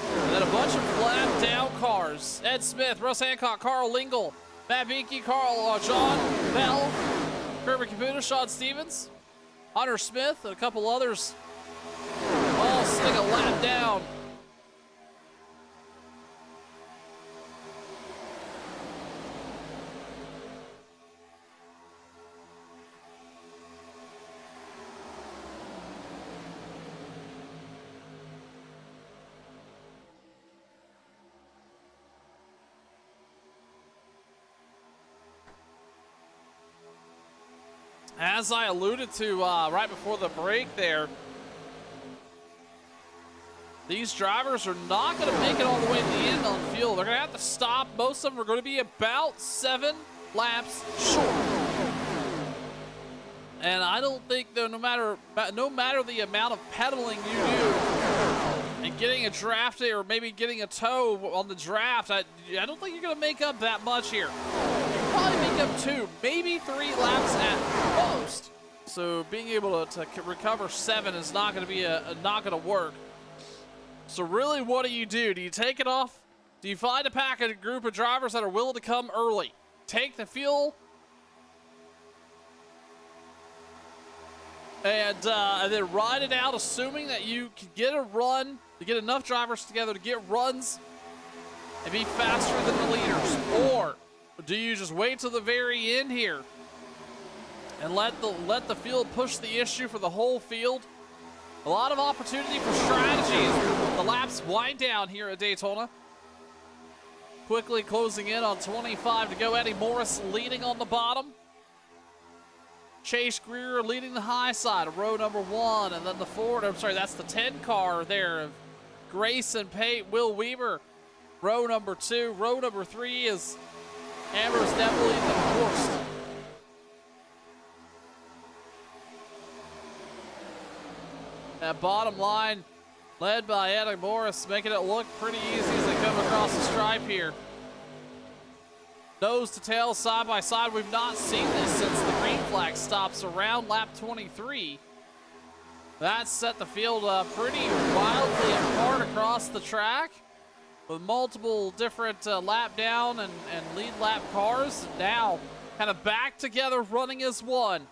And then a bunch of flat down cars. Ed Smith, Russ Hancock, Carl Lingle, Matt Binky, John Bell, Kirby Caputo, Sean Stevens, Hunter Smith, and a couple others all sitting a lap down. As I alluded to right before the break there, these drivers are not going to make it all the way to the end on the field. They're going to have to stop. Most of them are going to be about 7 laps short. And I don't think that no matter the amount of pedaling you do and getting a draft or maybe getting a tow on the draft, I don't think you're going to make up that much here. Probably make up 2, maybe 3 laps at most. So being able to recover 7 is not going to be not going to work. So really, what do? Do you take it off? Do you find a group of drivers that are willing to come early, take the fuel, and then ride it out, assuming that you can get a run, to get enough drivers together to get runs and be faster than the leaders? Or do you just wait till the very end here and let the field push the issue for the whole field? A lot of opportunity for strategy as the laps wind down here at Daytona. Quickly closing in on 25 to go. Eddie Morris leading on the bottom. Chase Greer leading the high side of row number 1, and then that's the 10 car there of Grayson Pate, Will Weaver. Row number 2. Row number 3 is Ambrose Nebel leading the Horst. That bottom line led by Eddie Morris, making it look pretty easy as they come across the stripe here. Nose to tail, side by side. We've not seen this since the green flag stops around lap 23. That set the field pretty wildly apart across the track with multiple different lap down and lead lap cars. Now kind of back together running as one.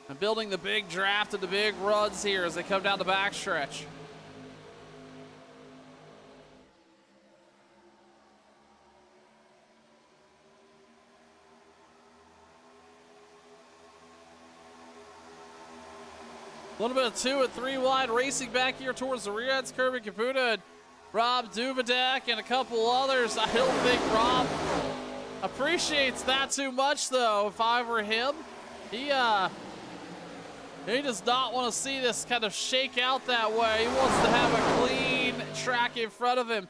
And building the big draft and the big runs here as they come down the backstretch. A little bit of 2 and 3 wide racing back here towards the rear. It's Kirby Caputa and Rob Duvidak and a couple others. I don't think Rob appreciates that too much, though. If I were him, he does not want to see this kind of shake out that way. He wants to have a clean track in front of him.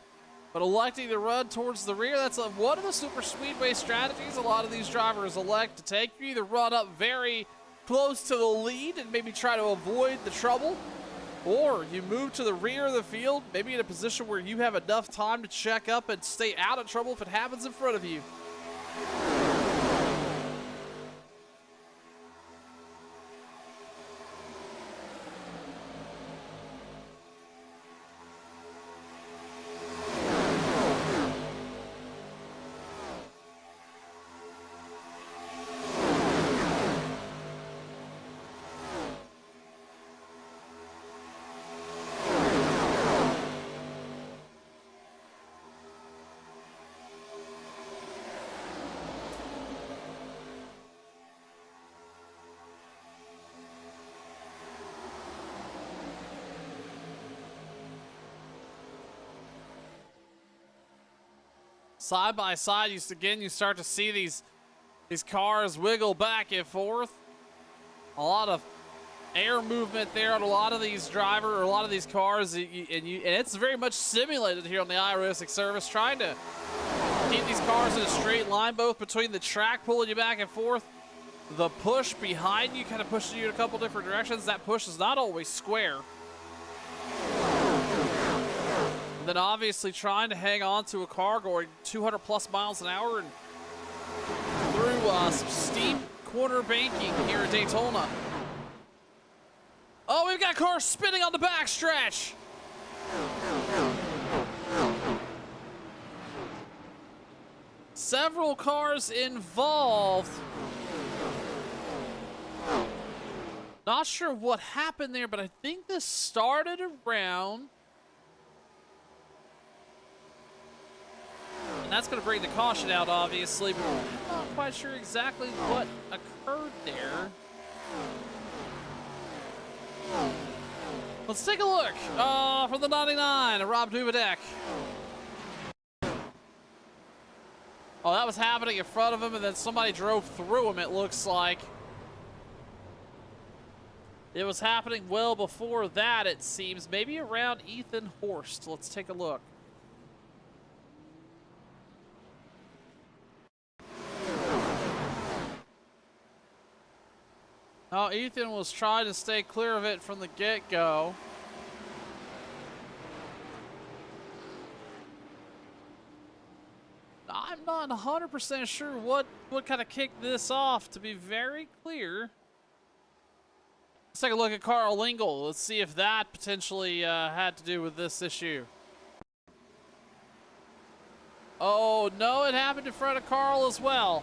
But electing to run towards the rear, that's one of the super speedway strategies a lot of these drivers elect to take. You either run up very close to the lead and maybe try to avoid the trouble, or you move to the rear of the field, maybe in a position where you have enough time to check up and stay out of trouble if it happens in front of you. side by side, you start to see these cars wiggle back and forth. A lot of air movement there on a lot of these cars, and it's very much simulated here on the iRacing service, trying to keep these cars in a straight line, both between the track pulling you back and forth, the push behind you kind of pushes you in a couple different directions. That push is not always square. And then obviously trying to hang on to a car going 200 plus miles an hour and through some steep corner banking here at Daytona. Oh, we've got cars spinning on the backstretch. Several cars involved. Not sure what happened there, but I think this started around. And that's going to bring the caution out, obviously, but I'm not quite sure exactly what occurred there. Let's take a look from the 99, Rob Dubadek. Oh, that was happening in front of him, and then somebody drove through him, it looks like. It was happening well before that, it seems. Maybe around Ethan Horst. Let's take a look. Oh, Ethan was trying to stay clear of it from the get-go. I'm not 100% sure what kind of kicked this off, to be very clear. Let's take a look at Carl Lingle. Let's see if that potentially had to do with this issue. Oh, no, it happened in front of Carl as well.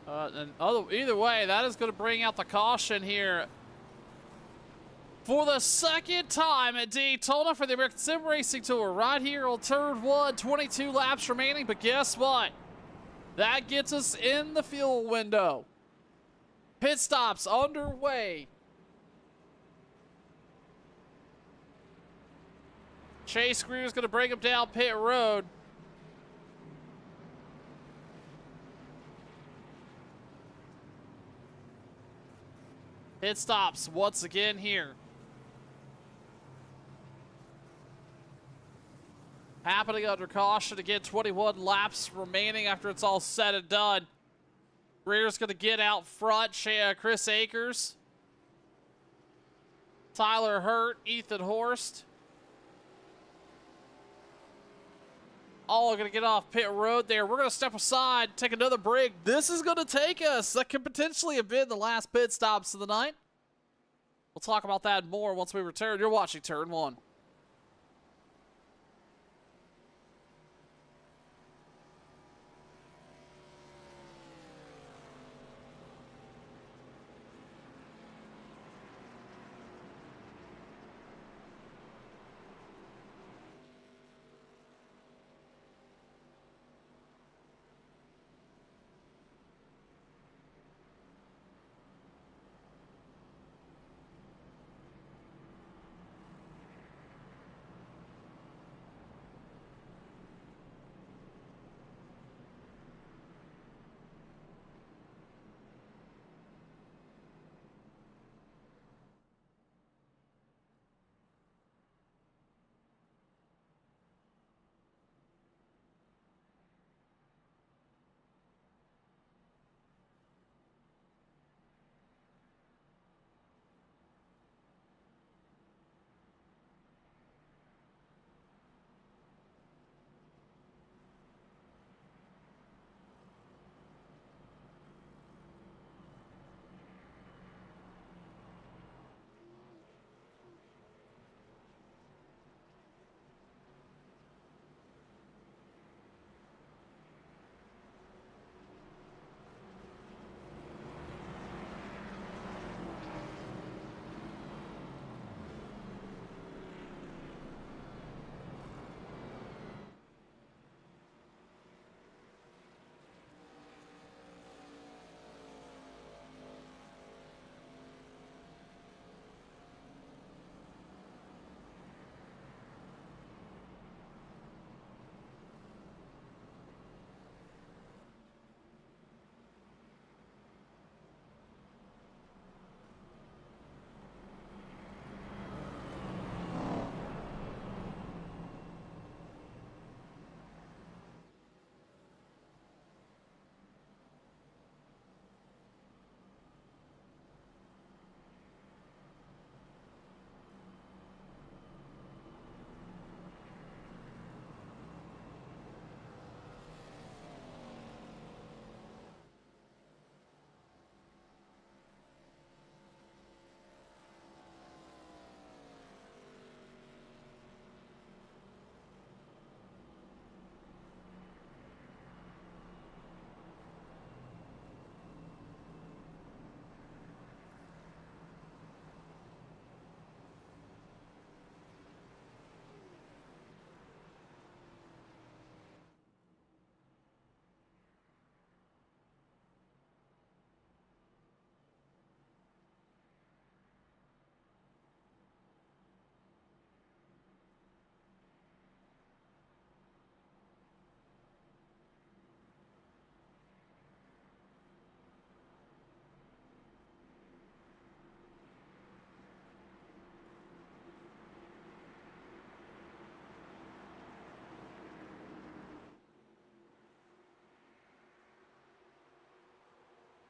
Either way, that is going to bring out the caution here for the second time at Daytona for the American Sim Racing Tour. Right here on turn 1, 22 laps remaining. But guess what? That gets us in the fuel window. Pit stops underway. Chase Greer is going to bring him down pit road. Pit stops once again here. Happening under caution. Again, 21 laps remaining after it's all said and done. Greer's going to get out front. Chris Akers, Tyler Hurt, Ethan Horst. All going to get off pit road there. We're going to step aside, take another break. This is going to take us. That could potentially have been the last pit stops of the night. We'll talk about that more once we return. You're watching Turn 1.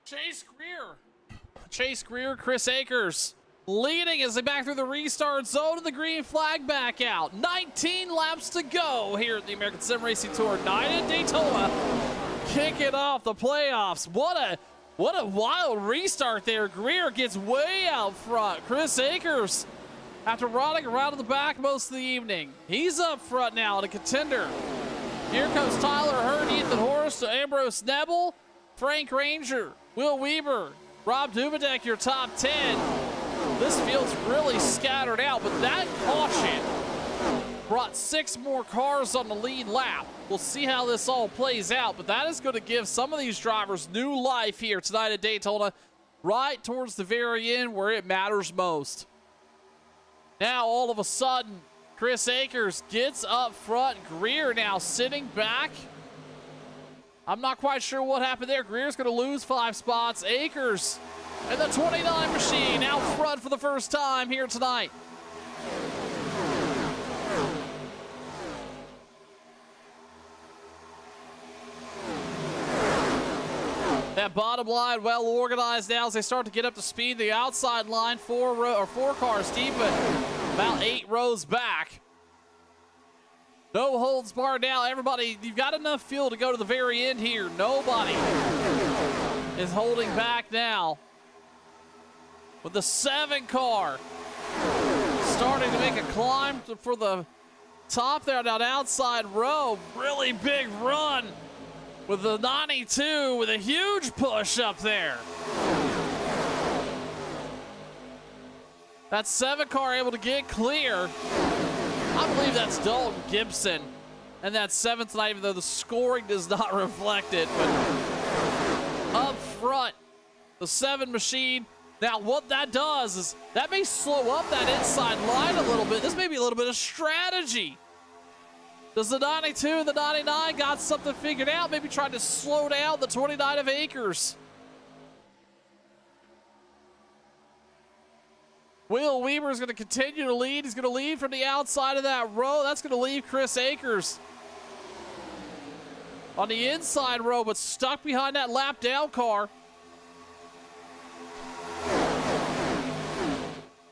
Chase Greer, Chris Akers leading as they back through the restart zone and the green flag back out. 19 laps to go here at the American Sim Racing Tour 9 at Daytona. Kicking off the playoffs. What a wild restart there. Greer gets way out front. Chris Akers, after riding around in the back most of the evening, he's up front now in a contender. Here comes Tyler Hurd, Ethan Horst, Ambrose Nebel, Frank Ranger, Will Weber, Rob Duvidek, your top 10. This field's really scattered out, but that caution brought 6 more cars on the lead lap. We'll see how this all plays out, but that is going to give some of these drivers new life here tonight at Daytona, right towards the very end where it matters most. Now, all of a sudden, Chris Akers gets up front. Greer now sitting back. I'm not quite sure what happened there. Greer's going to lose 5 spots. Akers and the 29 machine out front for the first time here tonight. That bottom line well organized now as they start to get up to speed. The outside line, 4 cars deep, but about 8 rows back. No holds barred now. Everybody, you've got enough fuel to go to the very end here. Nobody is holding back now. With the 7 car starting to make a climb for the top there, that outside row. Really big run with the 92 with a huge push up there. That 7 car able to get clear. I believe that's Dalton Gibson. And that 7th tonight, even though the scoring does not reflect it. But up front, the 7 machine. Now, what that does is that may slow up that inside line a little bit. This may be a little bit of strategy. Does the 92 and the 99 got something figured out? Maybe trying to slow down the 29 of Akers. Will Weber is going to continue to lead. He's going to lead from the outside of that row. That's going to leave Chris Akers on the inside row, but stuck behind that lap down car.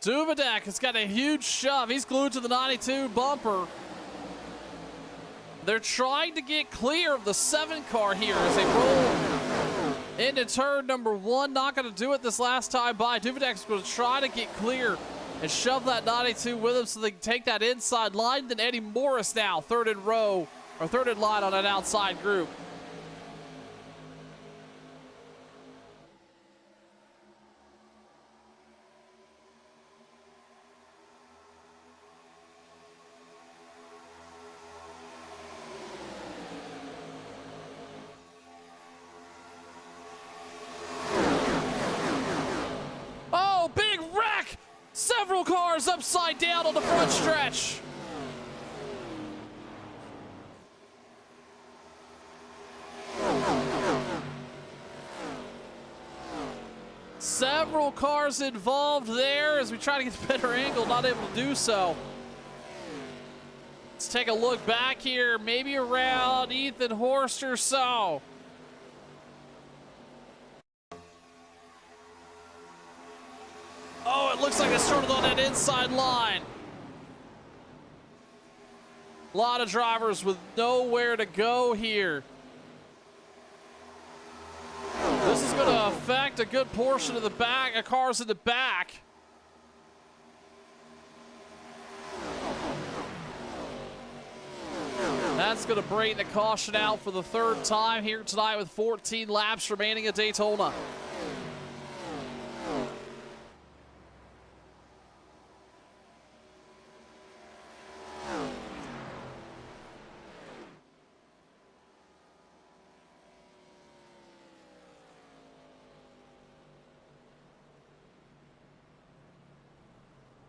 Duvidek has got a huge shove. He's glued to the 92 bumper. They're trying to get clear of the 7 car here as they roll into turn number 1. Not going to do it this last time by. Duvidek's going to try to get clear and shove that 92 with him so they can take that inside line. Then Eddie Morris now, 3rd in row, or 3rd in line on that outside group. Several cars upside down on the front stretch. Several cars involved there as we try to get a better angle, not able to do so. Let's take a look back here, maybe around Ethan Horst or so. Oh, it looks like it started on that inside line. A lot of drivers with nowhere to go here. This is going to affect a good portion of the back, cars in the back. That's going to bring the caution out for the 3rd time here tonight with 14 laps remaining at Daytona.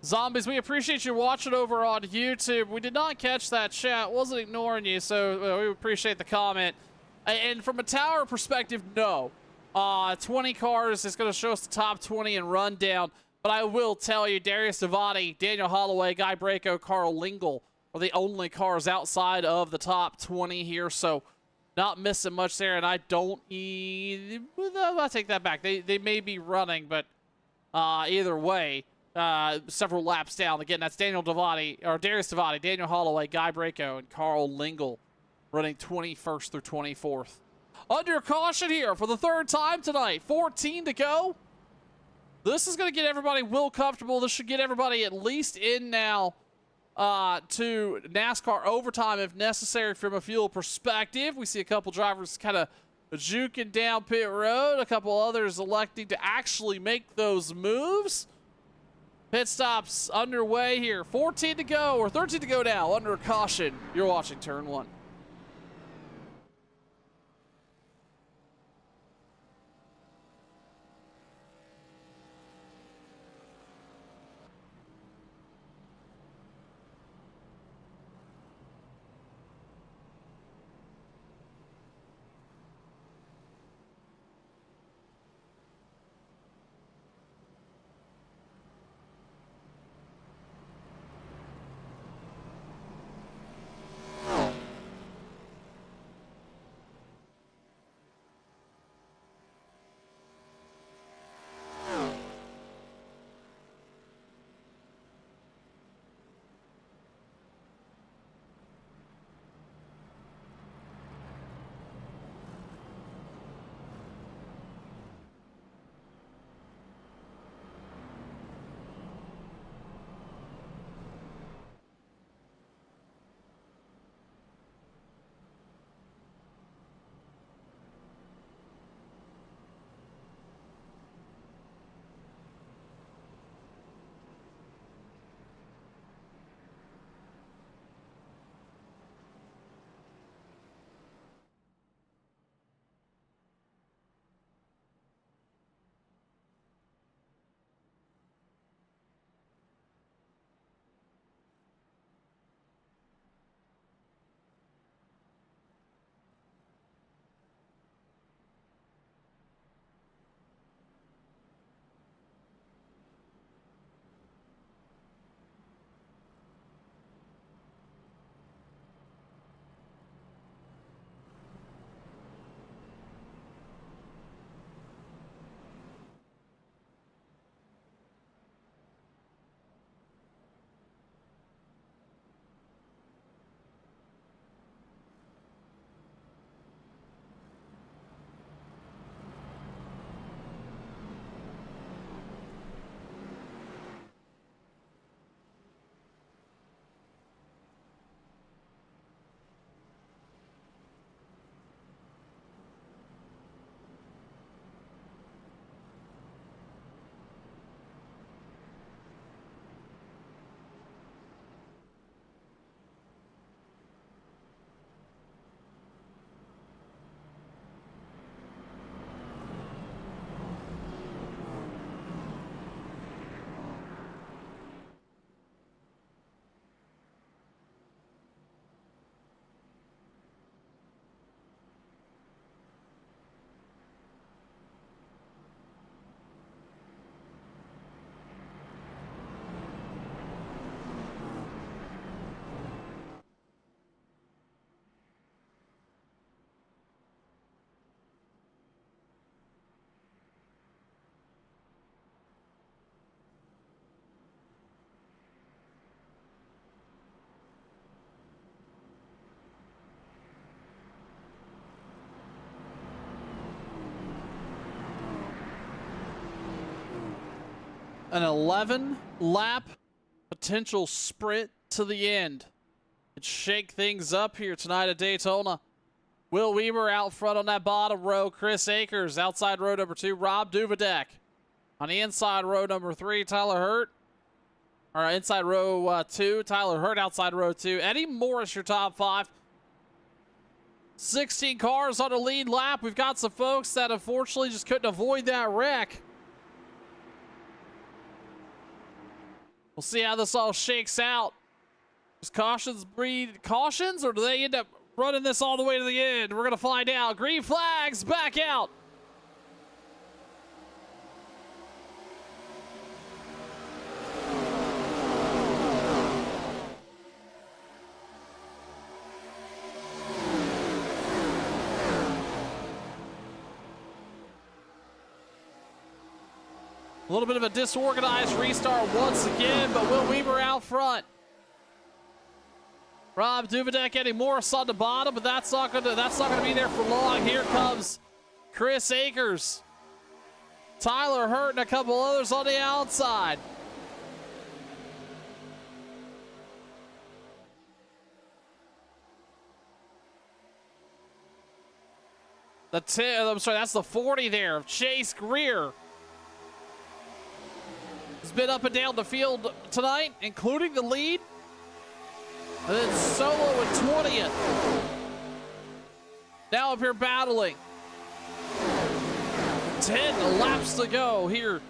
Zombies, we appreciate you watching over on YouTube. We did not catch that chat. Wasn't ignoring you, so we appreciate the comment. And from a tower perspective, no. 20 cars is going to show us the top 20 in rundown. But I will tell you, Darius Devati, Daniel Holloway, Guy Braco, Carl Lingle are the only cars outside of the top 20 here. So not missing much there, and I don't I'll take that back. They may be running, but either way, several laps down. Again, that's Darius Davati, Daniel Holloway, Guy Braco, and Carl Lingle running 21st through 24th. Under caution here for the third time tonight. 14 to go. This is going to get everybody real comfortable. This should get everybody at least in now to NASCAR overtime if necessary from a fuel perspective. We see a couple drivers kind of juking down pit road. A couple others electing to actually make those moves. Pit stops underway here. 14 to go, or 13 to go now. Under caution. You're watching Turn 1. An 11-lap potential sprint to the end. Could shake things up here tonight at Daytona. Will Weaver out front on that bottom row. Chris Akers outside row number 2. Rob Duvadek on the inside row number 3. Tyler Hurt. Or inside row 2. Tyler Hurt outside row 2. Eddie Morris your top 5. 16 cars on the lead lap. We've got some folks that unfortunately just couldn't avoid that wreck. We'll see how this all shakes out. Does cautions breed cautions, or do they end up running this all the way to the end? We're going to find out. Green flags back out. little bit of a disorganized restart once again, but Will Weaver out front. Rob Duvidek getting Morris on the bottom, but that's not gonna be there for long. Here comes Chris Akers, Tyler Hurt, and a couple others on the outside. That's the 40 there of Chase Greer. He's been up and down the field tonight, including the lead. And then Solo in 20th. Now up here battling. 10 laps to go here.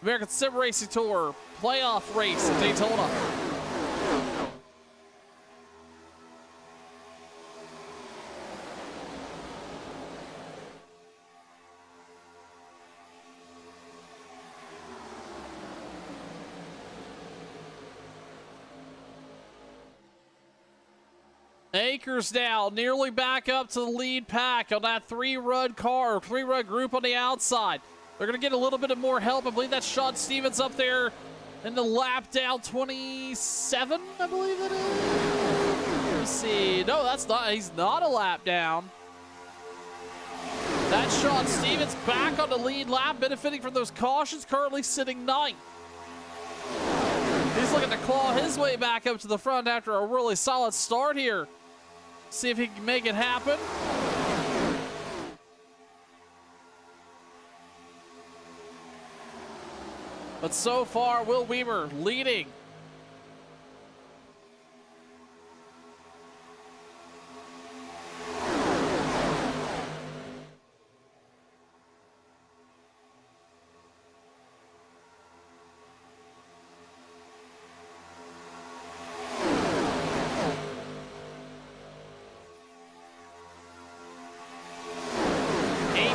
American Sim Racing Tour playoff race at Daytona. Akers now nearly back up to the lead pack on that three-run group on the outside. They're going to get a little bit of more help. I believe that's Sean Stevens up there in the lap down 27, I believe that is. Let me see. No, that's not. He's not a lap down. That's Sean Stevens back on the lead lap, benefiting from those cautions, currently sitting 9th. He's looking to claw his way back up to the front after a really solid start here. See if he can make it happen. But so far, Will Weaver leading.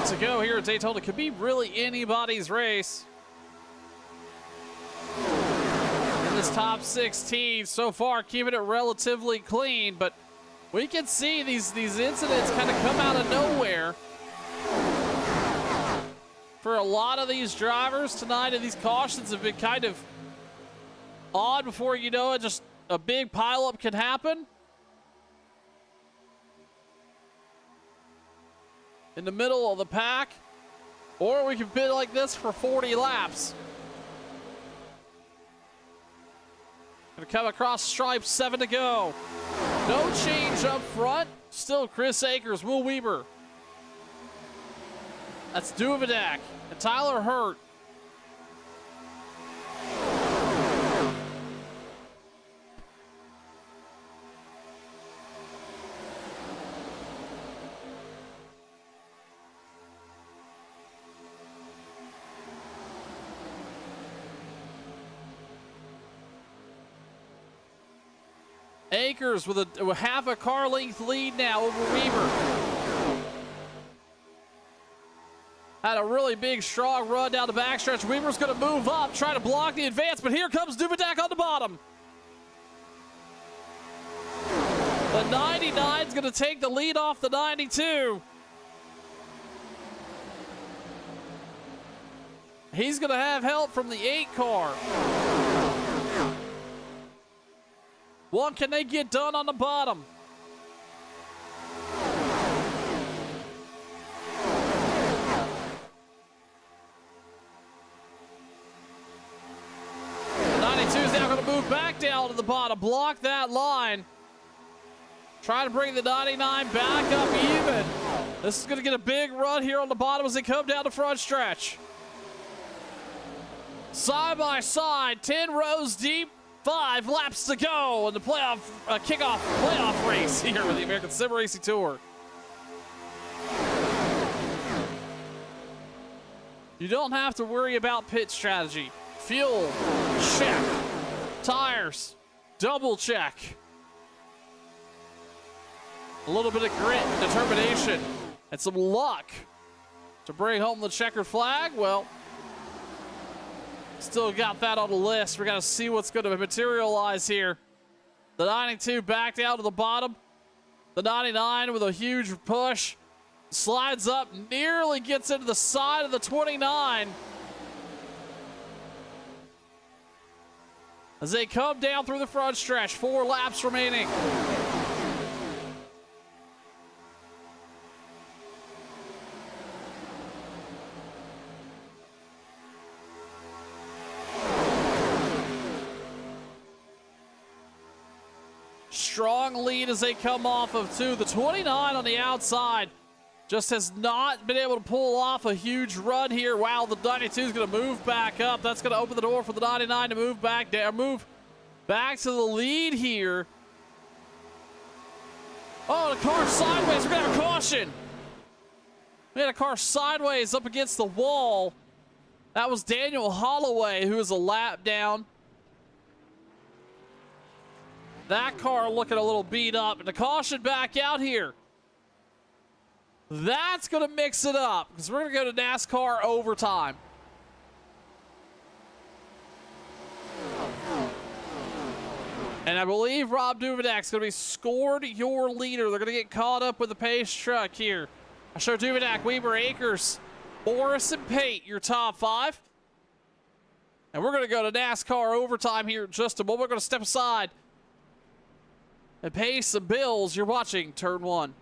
To go here at Daytona. Could be really anybody's race. In this top 16 so far, keeping it relatively clean, but we can see these incidents kind of come out of nowhere for a lot of these drivers tonight, and these cautions have been kind of odd. Before you know it, just a big pileup can happen. In the middle of the pack, or we can pit like this for 40 laps. Gonna come across stripes, 7 to go. No change up front. Still Chris Akers, Will Weaver. That's Duvidek and Tyler Hurt. Akers with a half a car length lead now over Weaver. Had a really big, strong run down the backstretch. Weaver's going to move up, try to block the advance, but here comes Duvidek on the bottom. The 99 is going to take the lead off the 92. He's going to have help from the 8 car. What can they get done on the bottom? The 92 is now going to move back down to the bottom, block that line. Try to bring the 99 back up even. This is going to get a big run here on the bottom as they come down the front stretch. Side by side, 10 rows deep. 5 laps to go in the playoff kickoff playoff race here with the American Sim Racing Tour. You don't have to worry about pit strategy. Fuel, check. Tires, double check. A little bit of grit and determination and some luck to bring home the checkered flag. Well, still got that on the list. We got to see what's going to materialize here. The 92 back down to the bottom. The 99 with a huge push. Slides up, nearly gets into the side of the 29. as they come down through the front stretch. 4 laps remaining. Strong lead as they come off of 2. The 29 on the outside just has not been able to pull off a huge run here. Wow, the 92 is going to move back up. That's going to open the door for the 99 to move back down, move back to the lead here. Oh, the car sideways. We're going to have a caution. We had a car sideways up against the wall. That was Daniel Holloway, who is a lap down. That car looking a little beat up. And the caution back out here. That's going to mix it up because we're going to go to NASCAR overtime. And I believe Rob Duvenak's going to be scored your leader. They're going to get caught up with the pace truck here. I show Duvenak, Weber, Akers, Morris, and Pate, your top 5. And we're going to go to NASCAR overtime here in just a moment. We're going to step aside and pay some bills. You're watching Turn 1.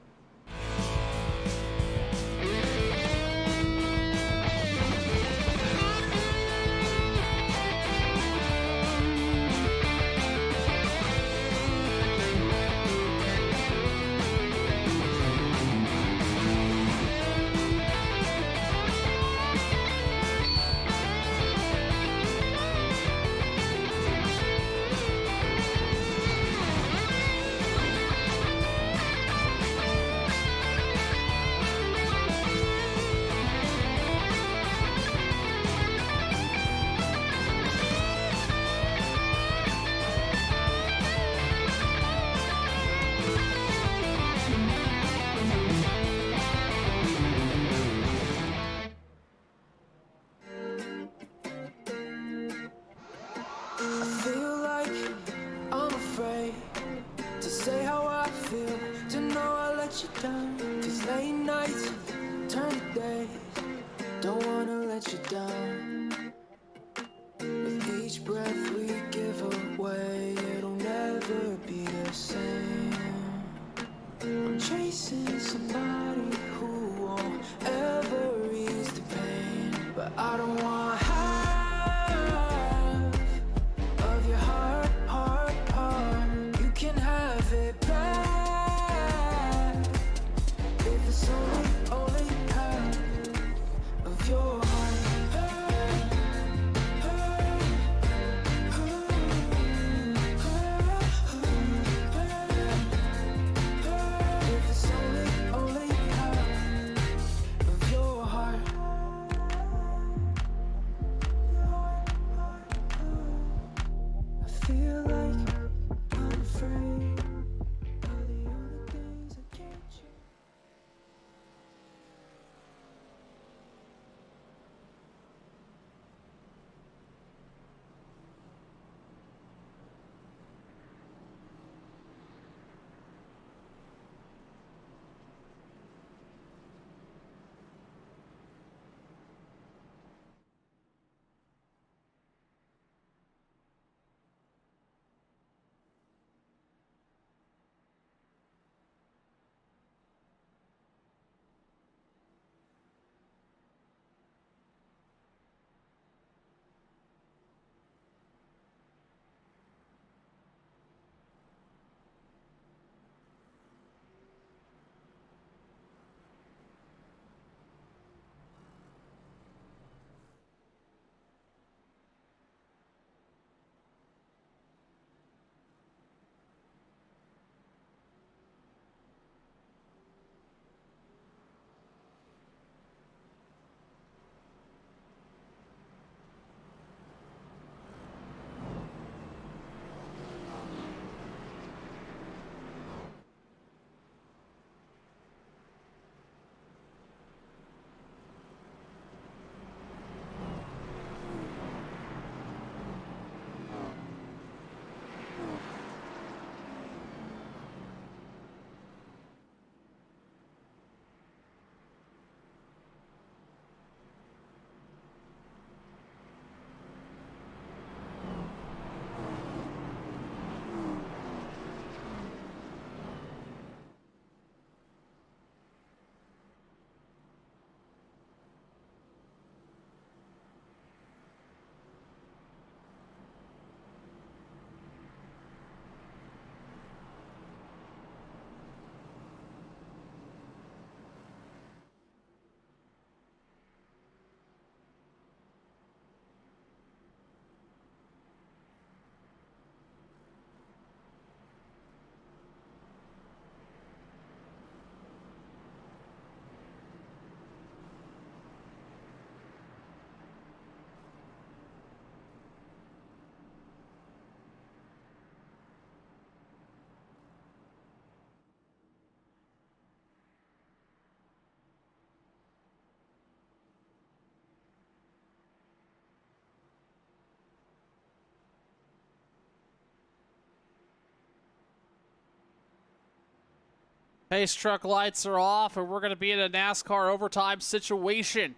Pace truck lights are off, and we're going to be in a NASCAR overtime situation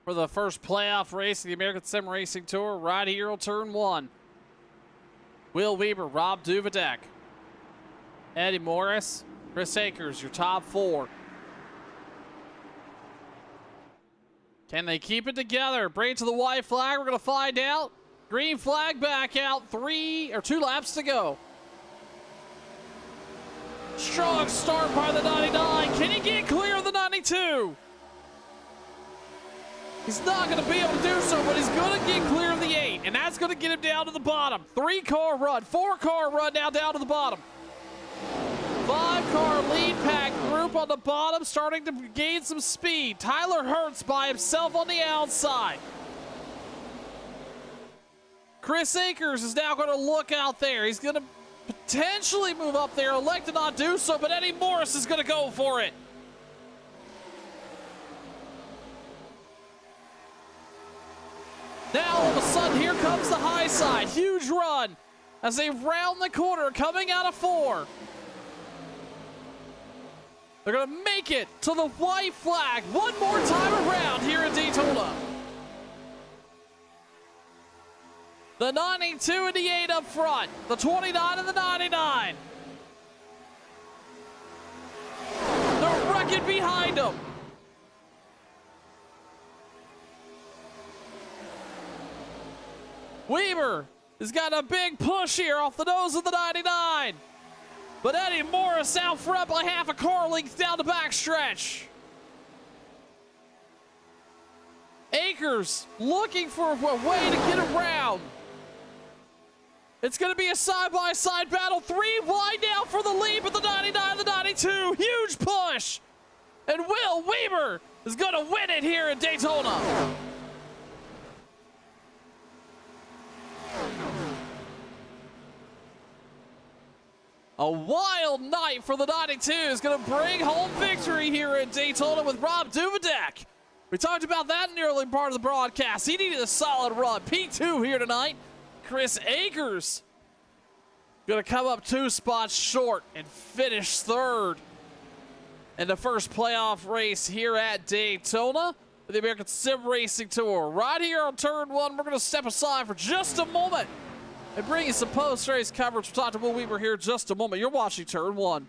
for the first playoff race of the American Sim Racing Tour right here on turn 1. Will Weber, Rob Duvidek, Eddie Morris, Chris Akers, your top 4. Can they keep it together? Bring it to the white flag. We're going to find out. Green flag back out. 2 laps to go. Strong start by the 99. Can he get clear of the 92? He's not going to be able to do so, but he's going to get clear of the 8, and that's going to get him down to the bottom. 3-car run, 4-car run now down to the bottom. 5-car lead pack group on the bottom starting to gain some speed. Tyler Hertz by himself on the outside. Chris Akers is now going to look out there. He's going to potentially move up there, elect to not do so, but Eddie Morris is going to go for it. Now all of a sudden here comes the high side. Huge run as they round the corner coming out of 4. They're going to make it to the white flag one more time around here in Daytona. The 92 and the 8 up front. The 29 and the 99. They're wrecking behind them. Weber has got a big push here off the nose of the 99. But Eddie Morris out front by half a car length down the backstretch. Akers looking for a way to get around. It's going to be a side-by-side battle. 3 wide now for the lead, but the 99, the 92. Huge push. And Will Weber is going to win it here in Daytona. A wild night for the 92 is going to bring home victory here in Daytona with Rob Duvidek. We talked about that in the early part of the broadcast. He needed a solid run. P2 here tonight. Chris Akers going to come up 2 spots short and finish 3rd in the first playoff race here at Daytona for the American Sim Racing Tour. Right here on turn 1, we're going to step aside for just a moment and bring you some post-race coverage. We'll talk to Will Weber here in just a moment. You're watching turn 1.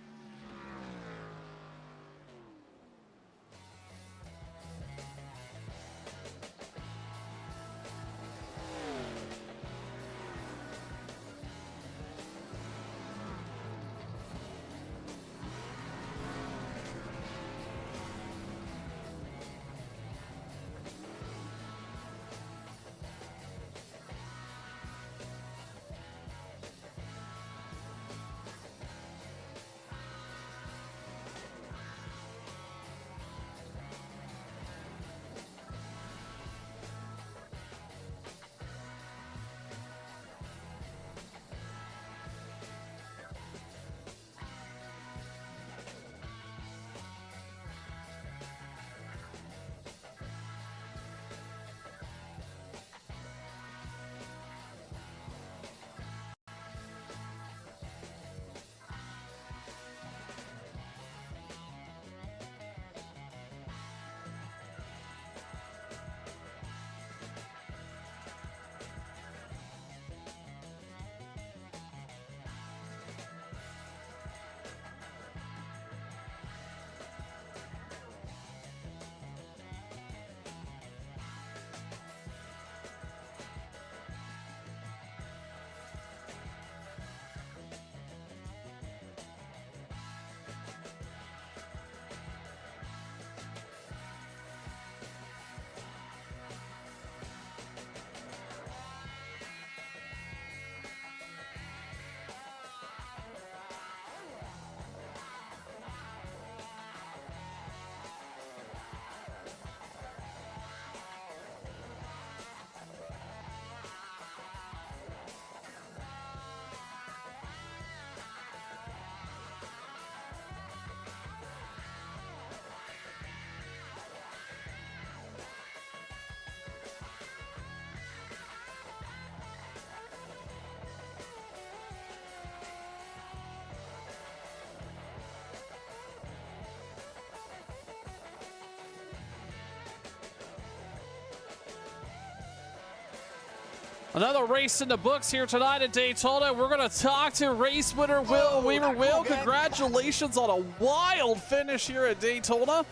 Another race in the books here tonight at Daytona. We're going to talk to race winner Will Weaver. Will, congratulations on a wild finish here at Daytona.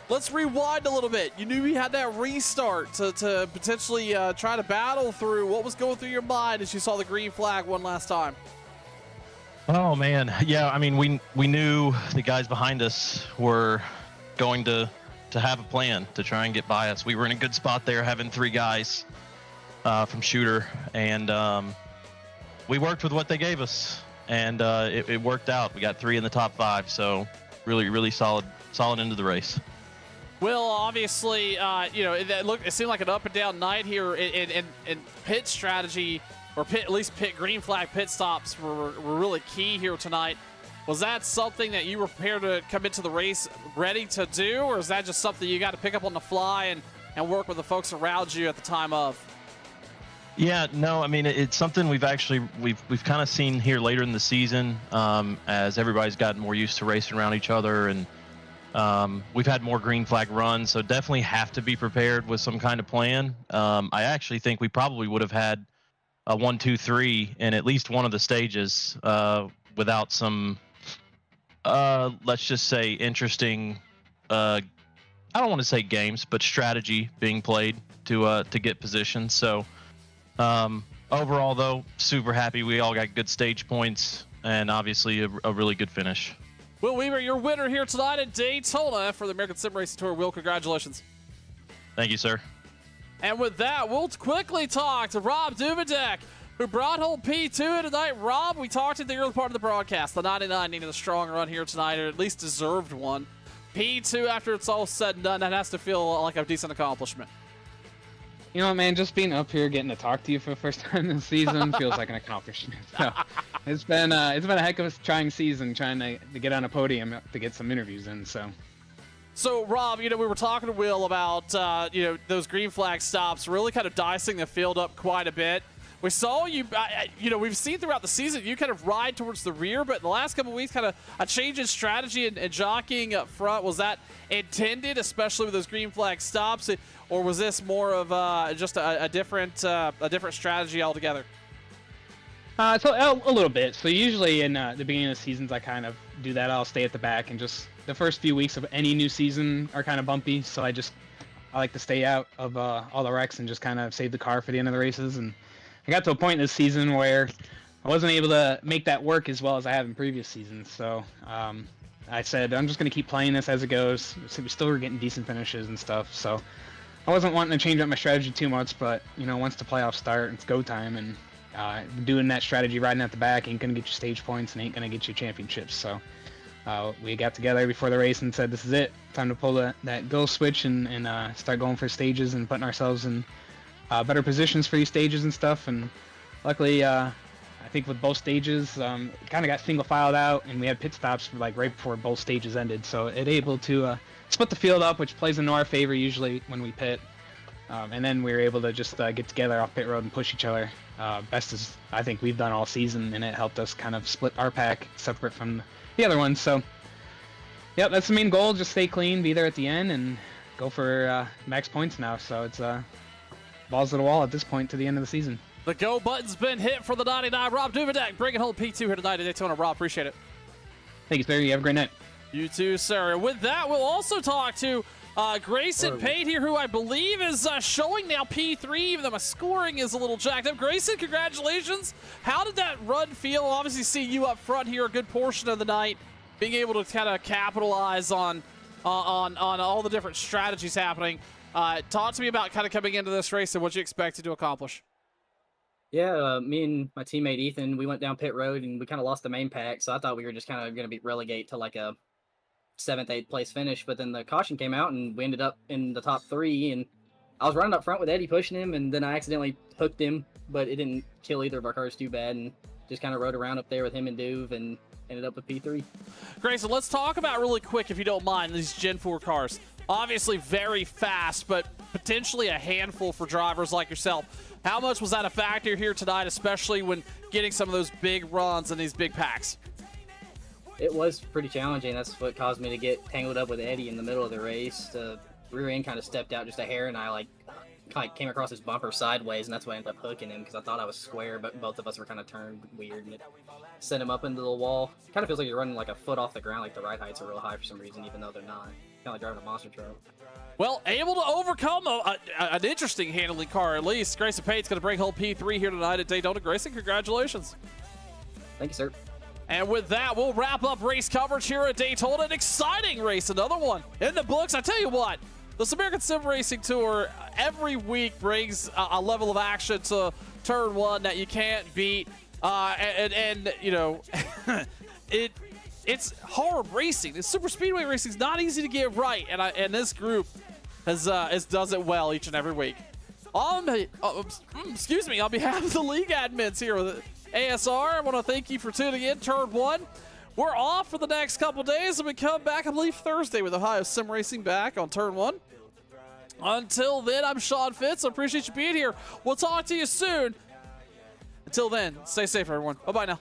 Let's rewind a little bit. You knew you had that restart to potentially try to battle through. What was going through your mind as you saw the green flag one last time? Oh, man. Yeah, I mean, we knew the guys behind us were going to have a plan to try and get by us. We were in a good spot there, having 3 guys from shooter, and we worked with what they gave us, and it worked out. We got 3 in the top 5, so really solid into the race. Will, obviously, it seemed like an up and down night here in pit strategy, or at least green flag pit stops were really key here tonight. Was that something that you were prepared to come into the race ready to do, or is that just something you got to pick up on the fly and work with the folks around you at the time of? Yeah, no, I mean, it's something we've kind of seen here later in the season, as everybody's gotten more used to racing around each other, and we've had more green flag runs, so definitely have to be prepared with some kind of plan. I actually think we probably would have had a 1, 2, 3 in at least one of the stages without some, let's just say, interesting, I don't want to say games, but strategy being played to get positions. So overall, though, super happy. We all got good stage points, and obviously a really good finish. Will Weaver, your winner here tonight at Daytona for the American Sim Racing Tour. Will, congratulations. Thank you, sir. And with that, we'll quickly talk to Rob Duvidek, who brought home P2 tonight. Rob, we talked in the early part of the broadcast. The 99 needed a strong run here tonight, or at least deserved one. P2, after it's all said and done, that has to feel like a decent accomplishment. You know, man, just being up here, getting to talk to you for the first time this season feels like an accomplishment. So it's been a heck of a trying season, trying to get on a podium to get some interviews in. So, Rob, we were talking to Will about those green flag stops, really kind of dicing the field up quite a bit. We saw you, we've seen throughout the season you kind of ride towards the rear, but in the last couple of weeks, kind of a change in strategy and jockeying up front. Was that intended, especially with those green flag stops, or was this more of just a different strategy altogether? So a little bit. So usually in the beginning of the seasons, I kind of do that. I'll stay at the back, and just the first few weeks of any new season are kind of bumpy. So I like to stay out of all the wrecks and just kind of save the car for the end of the races. And I got to a point this season where I wasn't able to make that work as well as I have in previous seasons. So I said, I'm just going to keep playing this as it goes. So we still were getting decent finishes and stuff. So I wasn't wanting to change up my strategy too much, but, once the playoffs start, it's go time. And doing that strategy, riding at the back, ain't going to get you stage points and ain't going to get you championships. So we got together before the race and said, this is it. Time to pull that go switch and start going for stages and putting ourselves in better positions for these stages and stuff. And luckily, I think with both stages, kind of got single filed out, and we had pit stops right before both stages ended. So it able to split the field up, which plays into our favor usually when we pit. And then we were able to just get together off pit road and push each other best as I think we've done all season, and it helped us kind of split our pack separate from the other ones. So yeah, that's the main goal, just stay clean, be there at the end, and go for max points now. So it's balls to the wall at this point to the end of the season. The go button's been hit for the 99. Rob Duvidek bringing home P2 here tonight at Daytona. Rob, appreciate it. Thank you, sir. You have a great night. You too, sir. And with that, we'll also talk to Grayson Pate here, who I believe is showing now P3, even though my scoring is a little jacked up. Grayson, congratulations. How did that run feel? Obviously, see you up front here a good portion of the night, being able to kind of capitalize on all the different strategies happening. Talk to me about kind of coming into this race and what you expected to accomplish. Yeah, me and my teammate Ethan, we went down pit road and we kind of lost the main pack, so I thought we were just kind of going to be relegate to like a 7th, 8th place finish, but then the caution came out and we ended up in the top 3, and I was running up front with Eddie pushing him, and then I accidentally hooked him, but it didn't kill either of our cars too bad, and just kind of rode around up there with him and Duve and ended up with P3. Grayson, let's talk about really quick, if you don't mind, these Gen 4 cars. Obviously very fast, but potentially a handful for drivers like yourself. How much was that a factor here tonight, especially when getting some of those big runs in these big packs? It was pretty challenging. That's what caused me to get tangled up with Eddie in the middle of the race. The rear end kind of stepped out just a hair, and I came across his bumper sideways, and that's why I ended up hooking him because I thought I was square, but both of us were kind of turned weird, and it sent him up into the wall. Kind of feels like you're running like a foot off the ground, like the ride heights are real high for some reason, even though they're not. Kind of like driving a monster truck. Well, able to overcome an interesting handling car, at least. Grayson Payne's going to bring home P3 here tonight at Daytona. Grayson, congratulations. Thank you, sir. And with that, we'll wrap up race coverage here at Daytona. An exciting race, another one in the books. I tell you what, this American Sim Racing Tour every week brings a level of action to Turn 1 that you can't beat. And you know, it's hard racing. This super speedway racing is not easy to get right, and this group does it well each and every week. Excuse me, on behalf of the league admins here with ASR, I want to thank you for tuning in. Turn 1. We're off for the next couple days, and we come back, I believe, Thursday with Ohio Sim Racing back on Turn 1. Until then, I'm Sean Fitz. I appreciate you being here. We'll talk to you soon. Until then, stay safe, everyone. Bye-bye now.